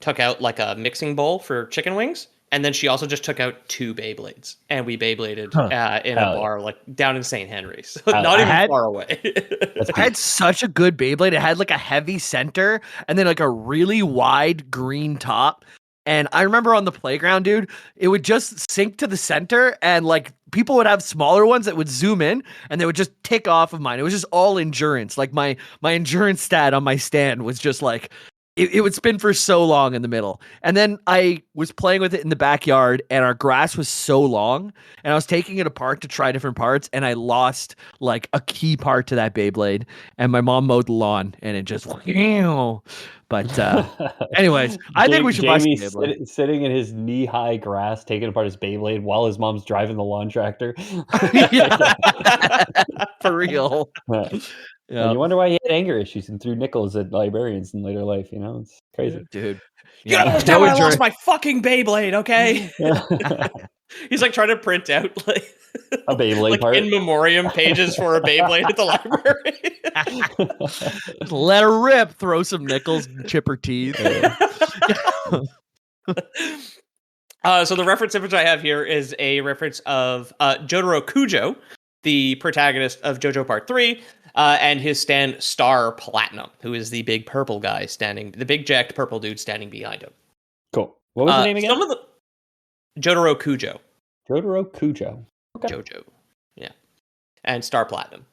took out like a mixing bowl for chicken wings, and then she also just took out 2 Beyblades, and we Beybladed in a bar like down in St. Henry, so not even far away. It had such a good Beyblade. It had like a heavy center and then like a really wide green top. And I remember on the playground, dude, it would just sink to the center, and like people would have smaller ones that would zoom in and they would just tick off of mine. It was just all endurance. Like my endurance stat on my stand was just like it would spin for so long in the middle. And then I was playing with it in the backyard, and our grass was so long, and I was taking it apart to try different parts, and I lost like a key part to that Beyblade, and my mom mowed the lawn, and it just but anyways, I think we should buy some Beyblade. Sitting in his knee-high grass, taking apart his Beyblade while his mom's driving the lawn tractor. For real. Yeah. And you wonder why he had anger issues and threw nickels at librarians in later life. You know, it's crazy, dude. You don't understand why I lost my fucking Beyblade, okay? He's like trying to print out like a Beyblade like part. in memoriam pages for a Beyblade at the library. Let her rip. Throw some nickels, chip her teeth. So the reference image I have here is a reference of Jotaro Kujo, the protagonist of JoJo Part 3, and his stand Star Platinum, who is the big purple guy the big jacked purple dude standing behind him. Cool. What was the name again? Jotaro Kujo. Jotaro Kujo. Okay. Jojo. Yeah. And Star Platinum.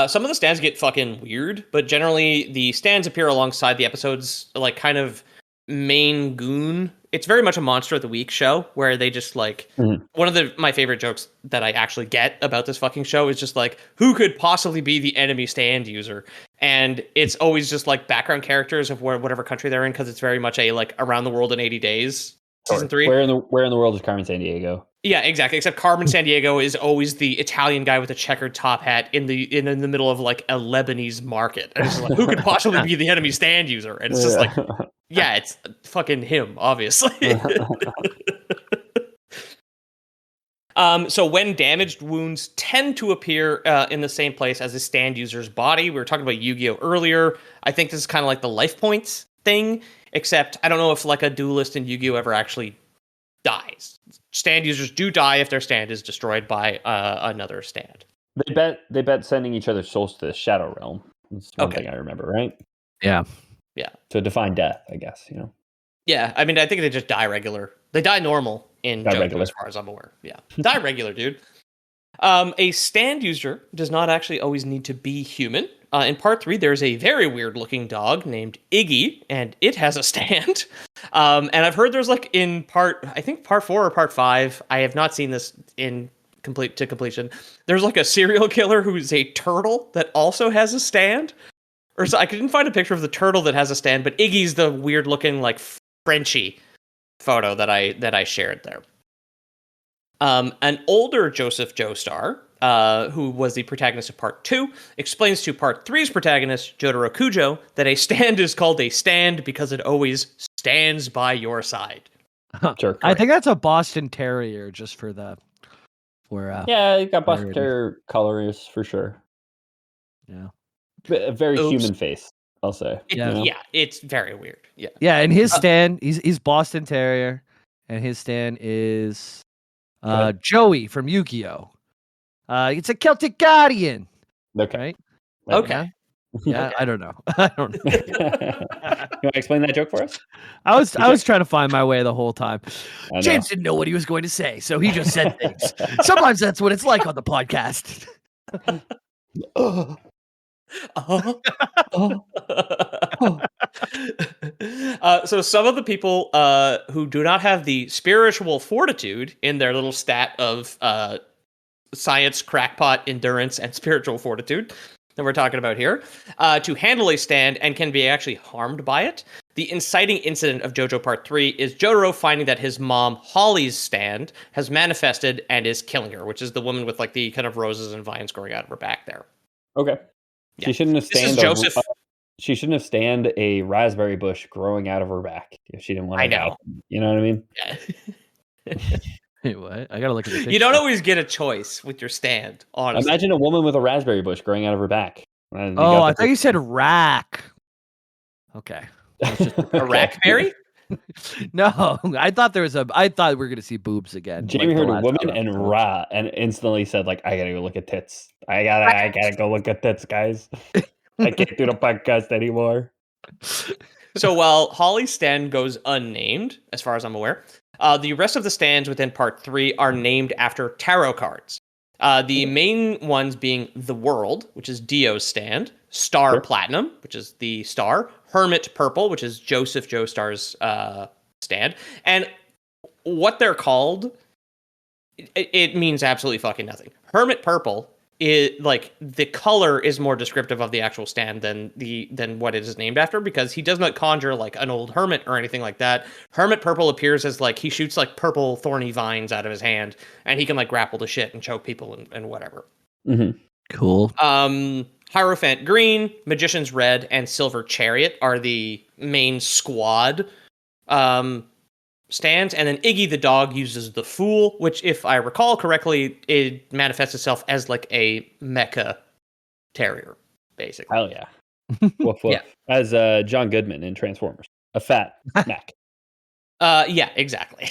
Some of the stands get fucking weird, but generally the stands appear alongside the episode's like kind of main goon it's very much a Monster of the Week show where they just like one of my favorite jokes that I actually get about this fucking show is just like, who could possibly be the enemy stand user? And it's always just like background characters of whatever country they're in, because it's very much a like Around the World in 80 Days season 3. Where in the world is Carmen Sandiego? Yeah, exactly. Except Carmen Sandiego is always the Italian guy with a checkered top hat in the middle of like a Lebanese market. And it's just like, who could possibly be the enemy stand user? And it's just like, yeah, it's fucking him, obviously. So when damaged wounds tend to appear in the same place as a stand user's body. We were talking about Yu-Gi-Oh earlier. I think this is kind of like the life points thing, except I don't know if like a duelist in Yu-Gi-Oh ever actually dies. Stand users do die if their stand is destroyed by another stand. They bet sending each other's souls to the Shadow Realm. That's one thing I remember, right? Yeah. To define death, I guess, you know. Yeah, I mean, I think they just die regular. They die normal in JoJo, as far as I'm aware. Yeah, die regular, dude. A stand user does not actually always need to be human. In part 3, there's a very weird-looking dog named Iggy, and it has a stand. And I've heard there's like in part 4 or part 5. I have not seen this in completion. There's like a serial killer who's a turtle that also has a stand. Or so I couldn't find a picture of the turtle that has a stand, but Iggy's the weird-looking like Frenchie photo that I shared there. An older Joseph Joestar, who was the protagonist of Part 2, explains to Part 3's protagonist, Jotaro Kujo, that a stand is called a stand because it always stands by your side. Sure, I think that's a Boston Terrier, just for yeah, you got Boston Terrier colors for sure. Yeah. A very human face, I'll say. Yeah, it's very weird. Yeah. Yeah, and his stand, he's Boston Terrier, and his stand is Joey from Yu-Gi-Oh! It's a Celtic Guardian. Okay. Okay. Right? Yeah, okay. I don't know. You want to explain that joke for us? I was trying to find my way the whole time. James didn't know what he was going to say, so he just said things. Sometimes that's what it's like on the podcast. So some of the people who do not have the spiritual fortitude in their little stat of science, crackpot, endurance, and spiritual fortitude that we're talking about here, to handle a stand and can be actually harmed by it. The inciting incident of JoJo Part 3 is Jotaro finding that his mom, Holly's stand, has manifested and is killing her, which is the woman with like the kind of roses and vines growing out of her back there. Okay. Yeah. She shouldn't have She shouldn't have stand a raspberry bush growing out of her back if she didn't want to. I know. You know what I mean? Yeah. Wait, what? I gotta look at the picture. You don't always get a choice with your stand, honestly. Imagine a woman with a raspberry bush growing out of her back. I thought you said rack. Okay. A rackberry? No, I thought we were gonna see boobs again. Jamie heard a woman and ra and instantly said, like, I gotta go look at tits. I gotta go look at tits, guys. I can't do the podcast anymore. So while Holly's stand goes unnamed, as far as I'm aware, the rest of the stands within Part 3 are named after tarot cards. The main ones being The World, which is Dio's stand, Star Platinum, which is the star, Hermit Purple, which is Joseph Joestar's stand, and what they're called, it means absolutely fucking nothing. Hermit Purple is like the color is more descriptive of the actual stand than what it is named after, because he does not conjure like an old hermit or anything like that. Hermit Purple appears as like he shoots like purple thorny vines out of his hand, and he can like grapple the shit and choke people and whatever. Mm-hmm. Cool. Hierophant Green, Magician's Red, and Silver Chariot are the main squad stands, and then Iggy the dog uses the Fool, which, if I recall correctly, it manifests itself as like a mecha terrier, basically. Hell yeah. Woof, woof. Yeah. As John Goodman in Transformers. A fat Mac. Yeah, exactly.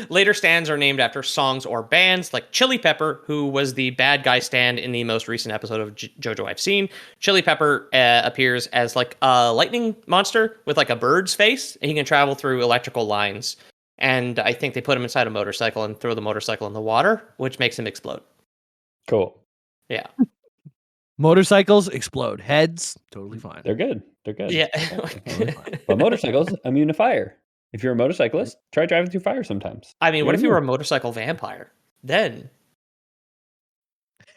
Later stands are named after songs or bands, like Chili Pepper, who was the bad guy stand in the most recent episode of JoJo I've seen. Chili Pepper appears as like a lightning monster with like a bird's face, and he can travel through electrical lines. And I think they put him inside a motorcycle and throw the motorcycle in the water, which makes him explode. Cool. Yeah. Motorcycles explode. Heads, totally fine. They're good. They're good. Yeah. But motorcycles, immune to fire. If you're a motorcyclist, try driving through fire sometimes. I mean, You what if never you were know. a motorcycle vampire? Then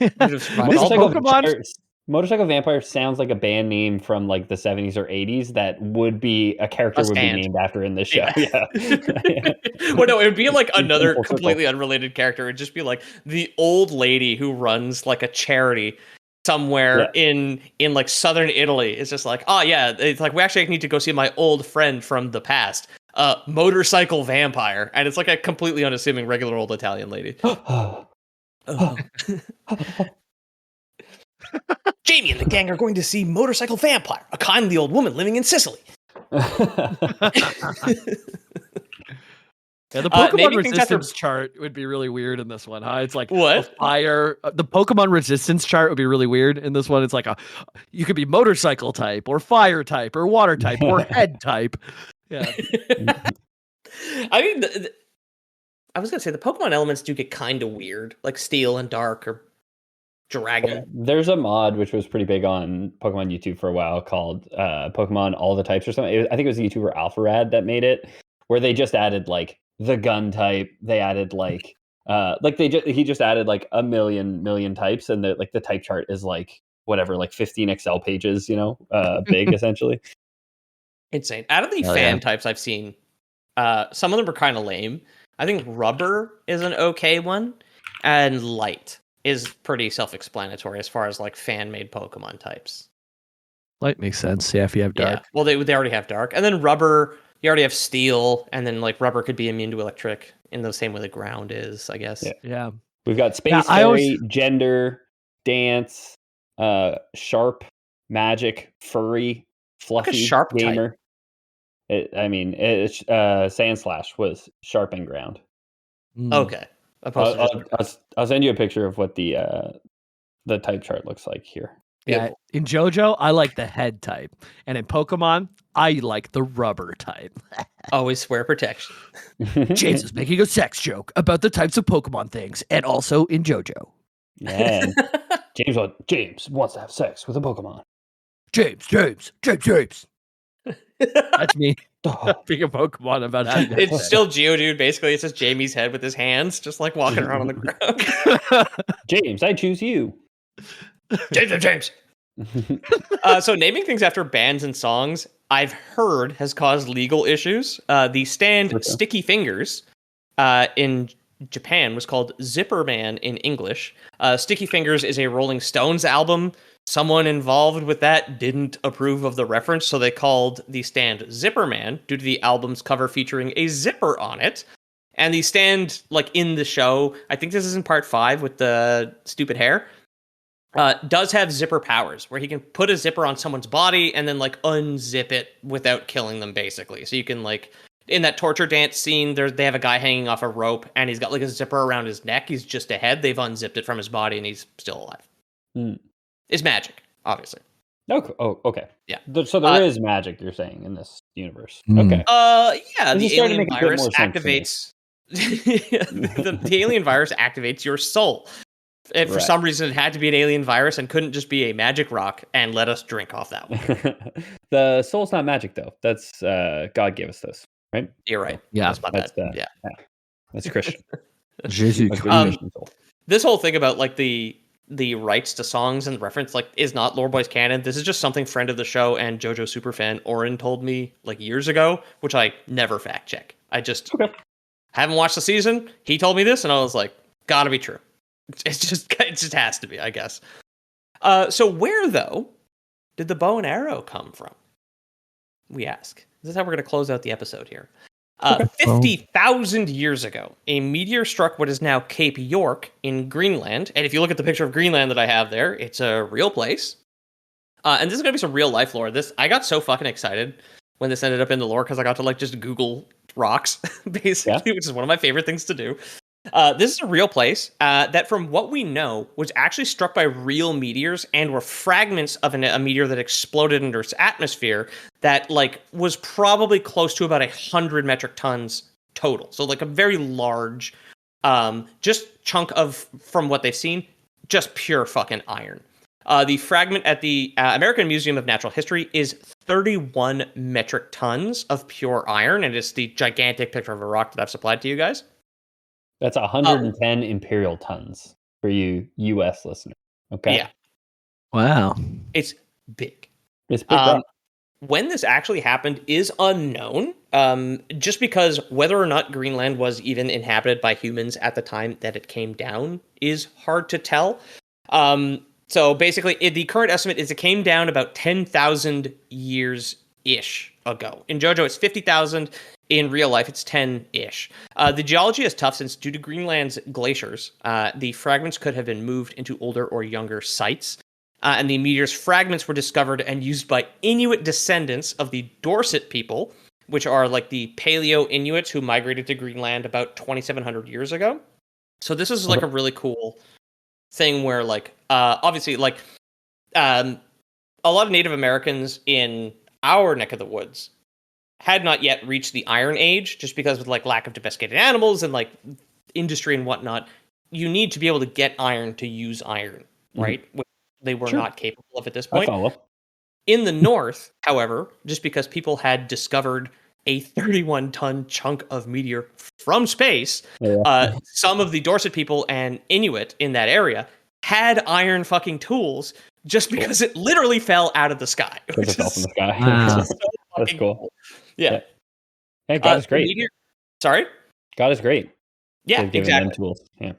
you would have survived This all Motorcycle, both. Pokemon, Motorcycle Vampire sounds like a band name from like the 70s or 80s that would be a character would be Stand. named after in this show. Yeah. Yeah. Well, no, it would be like another Full circle. completely unrelated character. It'd just be like the old lady who runs like a charity somewhere in like southern Italy. It's just like, oh yeah, it's like we actually need to go see my old friend from the past, motorcycle vampire, and it's like a completely unassuming regular old Italian lady. Jamie and the gang are going to see Motorcycle Vampire, a kindly old woman living in Sicily. Yeah, the Pokemon naming things after- resistance chart would be really weird in this one, huh? It's like What? a fire. The Pokemon resistance chart would be really weird in this one. It's like you could be motorcycle type or fire type or water type or head type. Yeah. I mean, I was gonna say the Pokemon elements do get kind of weird, like Steel and Dark or Dragon. There's a mod which was pretty big on Pokemon YouTube for a while called Pokemon All the Types or something. I think it was the YouTuber AlphaRad that made it, where they just added like the gun type. They added like he just added like a million types, and the type chart is like whatever, like 15 Excel pages, big essentially. Insane. Out of the fan types I've seen, some of them are kind of lame. I think Rubber is an okay one, and Light is pretty self-explanatory as far as like fan-made Pokemon types. Light makes sense. Yeah, if you have Dark. Yeah. Well, they already have Dark, and then Rubber, you already have Steel, and then like Rubber could be immune to Electric in the same way the Ground is, I guess. Yeah. We've got Space Fairy, Gender, Dance, Sharp, Magic, Furry, Fluffy, Sharp Gamer. Sandslash was Sharp and Ground. Okay. I'll send you a picture of what the type chart looks like here. Yeah, in JoJo, I like the head type, and in Pokemon, I like the rubber type. Always swear protection. James is making a sex joke about the types of Pokemon things, and also in JoJo. Man, James wants to have sex with a Pokemon. James. That's me. Being a Pokemon about having It's still Geodude, basically. It's just Jamie's head with his hands, just like walking around on the ground. James, I choose you. James. So naming things after bands and songs, I've heard, has caused legal issues. The stand Sticky Fingers in Japan was called Zipper Man in English. Sticky Fingers is a Rolling Stones album. Someone involved with that didn't approve of the reference, so they called the stand Zipper Man due to the album's cover featuring a zipper on it. And the stand, like in the show, I think this is in part 5 with the stupid hair, does have zipper powers where he can put a zipper on someone's body and then like unzip it without killing them, basically. So you can like in that torture dance scene, they have a guy hanging off a rope and he's got like a zipper around his neck. He's just a head. They've unzipped it from his body and he's still alive. It's magic, obviously. Oh, okay. Yeah. So there is magic, you're saying, in this universe. Okay. Yeah, the alien virus activates. the alien virus activates your soul. And for some reason, it had to be an alien virus and couldn't just be a magic rock, and let us drink off that one. The soul's not magic, though. That's God gave us those, right? You're right. Yeah, that's Christian. This whole thing about like the rights to songs and reference like is not Loreboy's canon. This is just something friend of the show and JoJo superfan Oren told me like years ago, which I never fact check. I just haven't watched the season. He told me this, and I was like, gotta be true. It just has to be, I guess. So where though did the bow and arrow come from? We ask. This is how we're going to close out the episode here. 50,000 years ago, a meteor struck what is now Cape York in Greenland. And if you look at the picture of Greenland that I have there, it's a real place. And this is going to be some real life lore. I got so fucking excited when this ended up in the lore because I got to like just Google rocks, basically, which is one of my favorite things to do. This is a real place that, from what we know, was actually struck by real meteors and were fragments of a meteor that exploded under its atmosphere that, like, was probably close to about 100 metric tons total. So, like, a very large, just chunk of, from what they've seen, just pure fucking iron. The fragment at the American Museum of Natural History is 31 metric tons of pure iron, and it's the gigantic picture of a rock that I've supplied to you guys. That's 110 imperial tons for you U.S. listeners. Okay. Yeah, Wow. it's big. It's big rock. When this actually happened is unknown, just because whether or not Greenland was even inhabited by humans at the time that it came down is hard to tell. So basically, the current estimate is it came down about 10,000 years-ish ago. In Jojo, it's 50,000. In real life, it's 10-ish. The geology is tough since due to Greenland's glaciers, the fragments could have been moved into older or younger sites. And the meteor's fragments were discovered and used by Inuit descendants of the Dorset people, which are like the Paleo Inuits who migrated to Greenland about 2,700 years ago. So this is like a really cool thing where, like, obviously, like, a lot of Native Americans in our neck of the woods had not yet reached the Iron Age, just because of like lack of domesticated animals and like industry and whatnot. You need to be able to get iron to use iron, right? They were not capable of at this point. I follow. In the north, however, just because people had discovered a 31-ton chunk of meteor from space, some of the Dorset people and Inuit in that area had iron fucking tools just because it literally fell out of the sky. Because it fell from the sky. Wow. So That's cool. Yeah. Hey, God is great. Sorry? God is great. Yeah, They've given exactly. them tools. Yeah.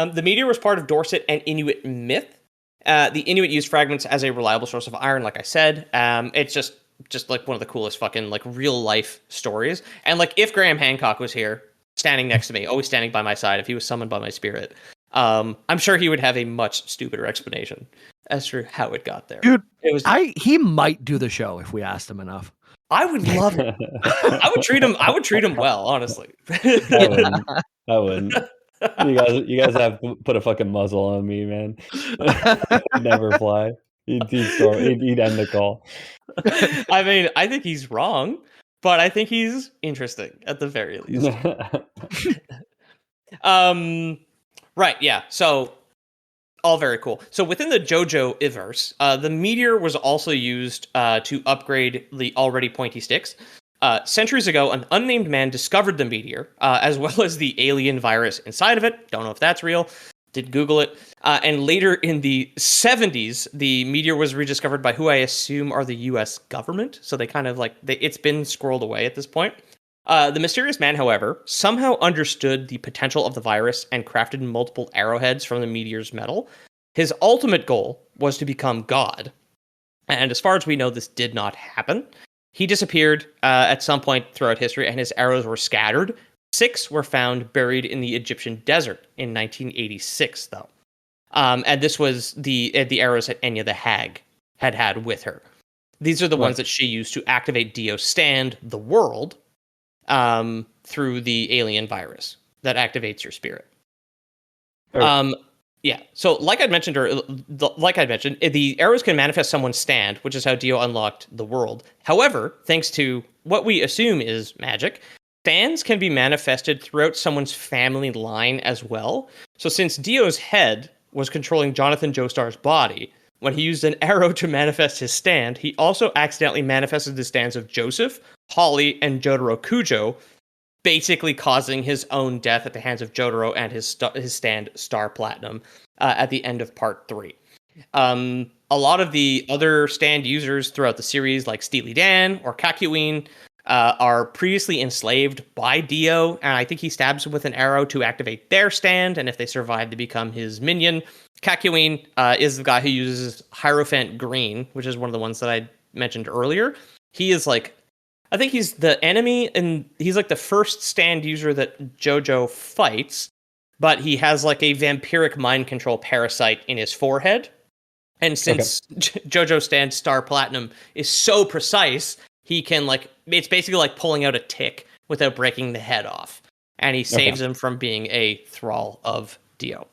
The meteor was part of Dorset and Inuit myth. The Inuit used fragments as a reliable source of iron, like I said. It's just like one of the coolest fucking like real life stories. And like if Graham Hancock was here, standing next to me, always standing by my side, if he was summoned by my spirit, I'm sure he would have a much stupider explanation as to how it got there. Dude, it was. he might do the show if we asked him enough. I would love it. I would treat him well, honestly. I wouldn't. You guys have put a fucking muzzle on me, man. Never fly. He'd end the call. I mean, I think he's wrong, but I think he's interesting at the very least. Right, yeah. So all very cool. So within the Jojo Iverse, the meteor was also used to upgrade the already pointy sticks. Centuries ago, an unnamed man discovered the meteor, as well as the alien virus inside of it. Don't know if that's real. Did Google it. And later in the 70s, the meteor was rediscovered by who I assume are the U.S. government. So they kind of like, it's been squirreled away at this point. The mysterious man, however, somehow understood the potential of the virus and crafted multiple arrowheads from the meteor's metal. His ultimate goal was to become God. And as far as we know, this did not happen. He disappeared at some point throughout history, and his arrows were scattered. 6 were found buried in the Egyptian desert in 1986, though. And this was the arrows that Enya the Hag had with her. These are the ones that she used to activate Dio's stand, the world, through the alien virus that activates your spirit. Yeah. So, like I'd mentioned, the arrows can manifest someone's stand, which is how Dio unlocked the world. However, thanks to what we assume is magic, stands can be manifested throughout someone's family line as well. So, since Dio's head was controlling Jonathan Joestar's body, when he used an arrow to manifest his stand, he also accidentally manifested the stands of Joseph, Holly, and Jotaro Kujo, basically causing his own death at the hands of Jotaro and his stand Star Platinum at the end of Part 3. A lot of the other stand users throughout the series, like Steely Dan or Kakyoin, are previously enslaved by Dio, and I think he stabs them with an arrow to activate their stand, and if they survive, they become his minion. Kakyoin is the guy who uses Hierophant Green, which is one of the ones that I mentioned earlier. He is like, I think he's the enemy, and he's like the first stand user that Jojo fights, but he has like a vampiric mind control parasite in his forehead. And since Jojo's stand Star Platinum is so precise, he can like, it's basically like pulling out a tick without breaking the head off. And he saves him from being a thrall of Dio.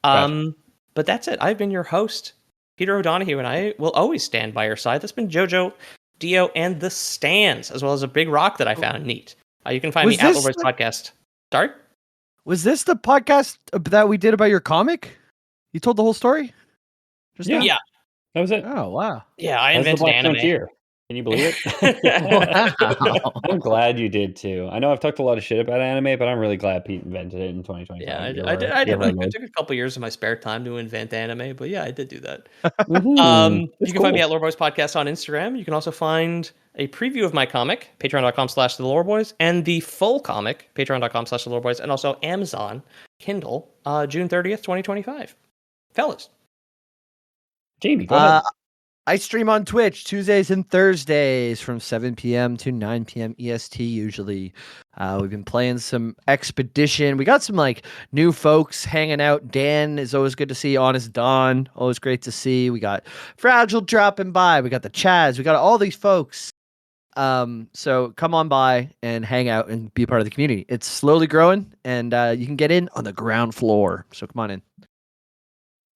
But that's it. I've been your host, Peter O'Donohue, and I will always stand by your side. That's been Jojo, Dio, and the stands, as well as a big rock that I found neat. You can find me at loreboyspodcast. Podcast. Sorry? Was this the podcast that we did about your comic? You told the whole story? Just Yeah. now? Yeah. That was it. Oh wow. Yeah, I That was the invented Black anime. Frontier. Can you believe it? Wow. I'm glad you did too. I know I've talked a lot of shit about anime, but I'm really glad Pete invented it in 2025. Yeah, You're I did. right. I You're did. right, It Lloyd. took a couple years of my spare time to invent anime, but yeah, I did do that. It's You can find me cool. at Loreboys Podcast on Instagram. You can also find a preview of my comic, patreon.com/theloreboys, and the full comic, patreon.com/theloreboys, and also Amazon Kindle, June 30th, 2025. Fellas. Jamie, go ahead. I stream on Twitch Tuesdays and Thursdays from 7 p.m. to 9 p.m. EST usually. We've been playing some Expedition. We got some like new folks hanging out. Dan is always good to see. Honest Don, always great to see. We got Fragile dropping by. We got the Chads. We got all these folks. So come on by and hang out and be a part of the community. It's slowly growing, and you can get in on the ground floor. So come on in.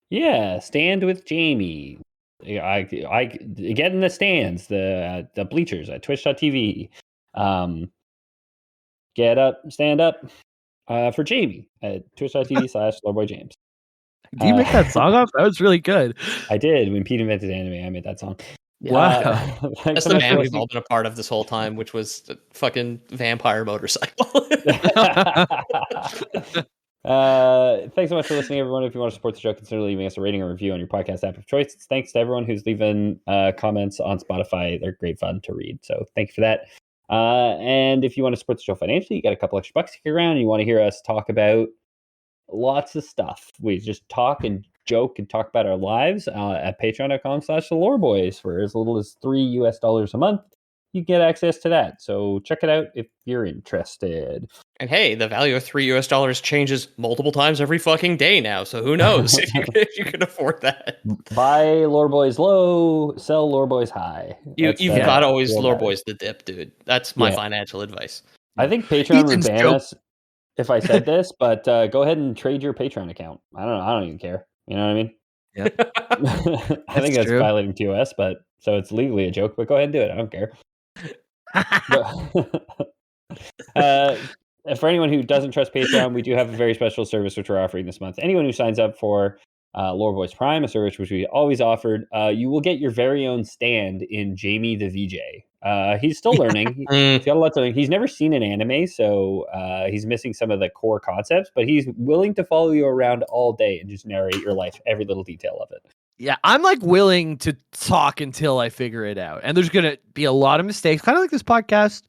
Yeah, stand with Jamie. I get in the stands, the bleachers at twitch.tv. Get up, stand up for Jamie at twitch.tv/loreboyjames. Do you make that song up? That was really good. I did. When Pete invented anime, I made that song. Wow. Thanks That's so the much for band we've listening. all been a part of this whole time, which was the fucking vampire motorcycle. Thanks so much for listening, everyone. If you want to support the show, consider leaving us a rating or review on your podcast app of choice. Thanks to everyone who's leaving comments on Spotify. They're great fun to read. So thank you for that. And if you want to support the show financially, you got a couple extra bucks to kick around and you want to hear us talk about lots of stuff. We just talk and joke and talk about our lives at patreon.com/theloreboys for as little as $3 a month. You get access to that. So check it out if you're interested. And hey, the value of $3 changes multiple times every fucking day now. So who knows if you can afford that? Buy Loreboys low, sell Loreboys high. You've That's got to always real matters. Loreboys the dip, dude. That's my Yeah. financial advice. I think Patreon would Ethan's ban joke. us if I said this, but go ahead and trade your Patreon account. I don't know. I don't even care. You know what I mean? Yep. I think that's true. violating TOS, but so it's legally a joke, but go ahead and do it. I don't care. For anyone who doesn't trust Patreon, we do have a very special service which we're offering this month. Anyone who signs up for Loreboys Prime, a service which we always offered, you will get your very own stand in Jamie the VJ. He's still learning. He's got a lot to learn. He's never seen an anime, so he's missing some of the core concepts, but he's willing to follow you around all day and just narrate your life, every little detail of it. Yeah, I'm like willing to talk until I figure it out. And there's going to be a lot of mistakes, kind of like this podcast,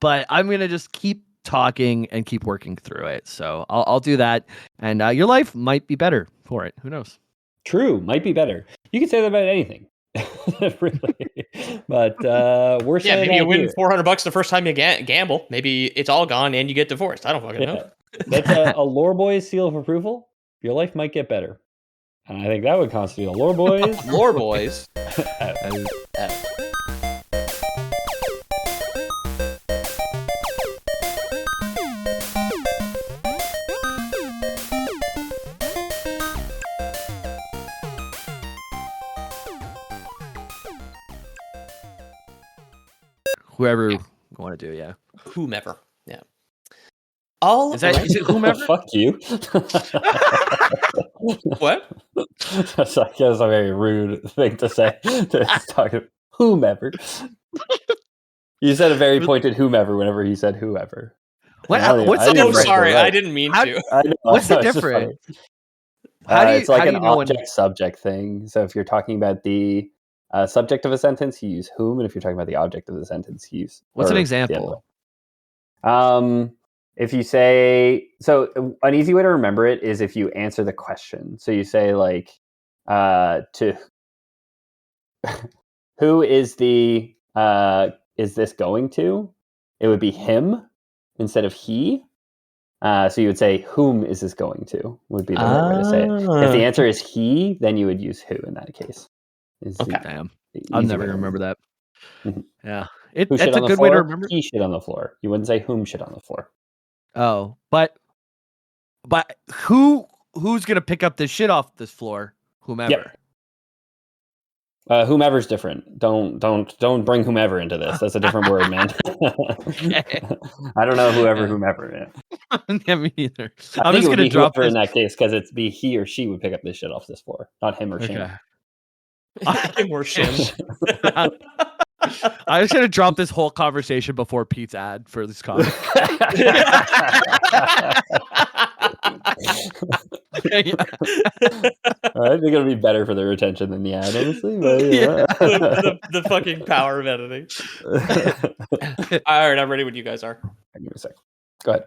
but I'm going to just keep talking and keep working through it. So I'll do that. And your life might be better for it. Who knows? True, might be better. You can say that about anything. Really. But we're saying maybe you that win here. $400 the first time you gamble. Maybe it's all gone and you get divorced. I don't fucking know. That's a Loreboys seal of approval. Your life might get better. And I think that would constitute a Loreboys. Loreboys. Whoever you want to do, yeah. Whomever. Yeah. All Is it whomever? Fuck you. What? That's like a very rude thing to say. To talk to whomever. You said a very pointed whomever whenever he said whoever. What's I the didn't even difference? get it Sorry, right. I didn't mean How- to. I know, What's the it's just difference? funny. It's like how do an you know when- object-subject thing. So if you're talking about the subject of a sentence, you use whom, and if you're talking about the object of the sentence, you use. What's an or example? the other way. If you say so, an easy way to remember it is if you answer the question. So you say like, to who is the is this going to? It would be him instead of he. So you would say, whom is this going to? Would be the right way to say it. If the answer is he, then you would use who in that case. Okay. Damn. I'll never remember that. Mhm. Yeah. Who That's shit a on the good floor? way to remember. He shit on the floor. You wouldn't say whom shit on the floor. Oh, but who's gonna pick up this shit off this floor? Whomever. Yep. Whomever's different. Don't bring whomever into this. That's a different word, man. I don't know whomever. Yeah. Yeah, me neither. I I'm think just it would gonna be drop whoever this. in that case because it's be he or she would pick up this shit off this floor, not him or Shane. Okay. More shim. I was gonna drop this whole conversation before Pete's ad for this comic. I think it'll be better for the retention than the ad, honestly. But, yeah. the fucking power of editing. All right, I'm ready when you guys are. Give me a sec. Go ahead.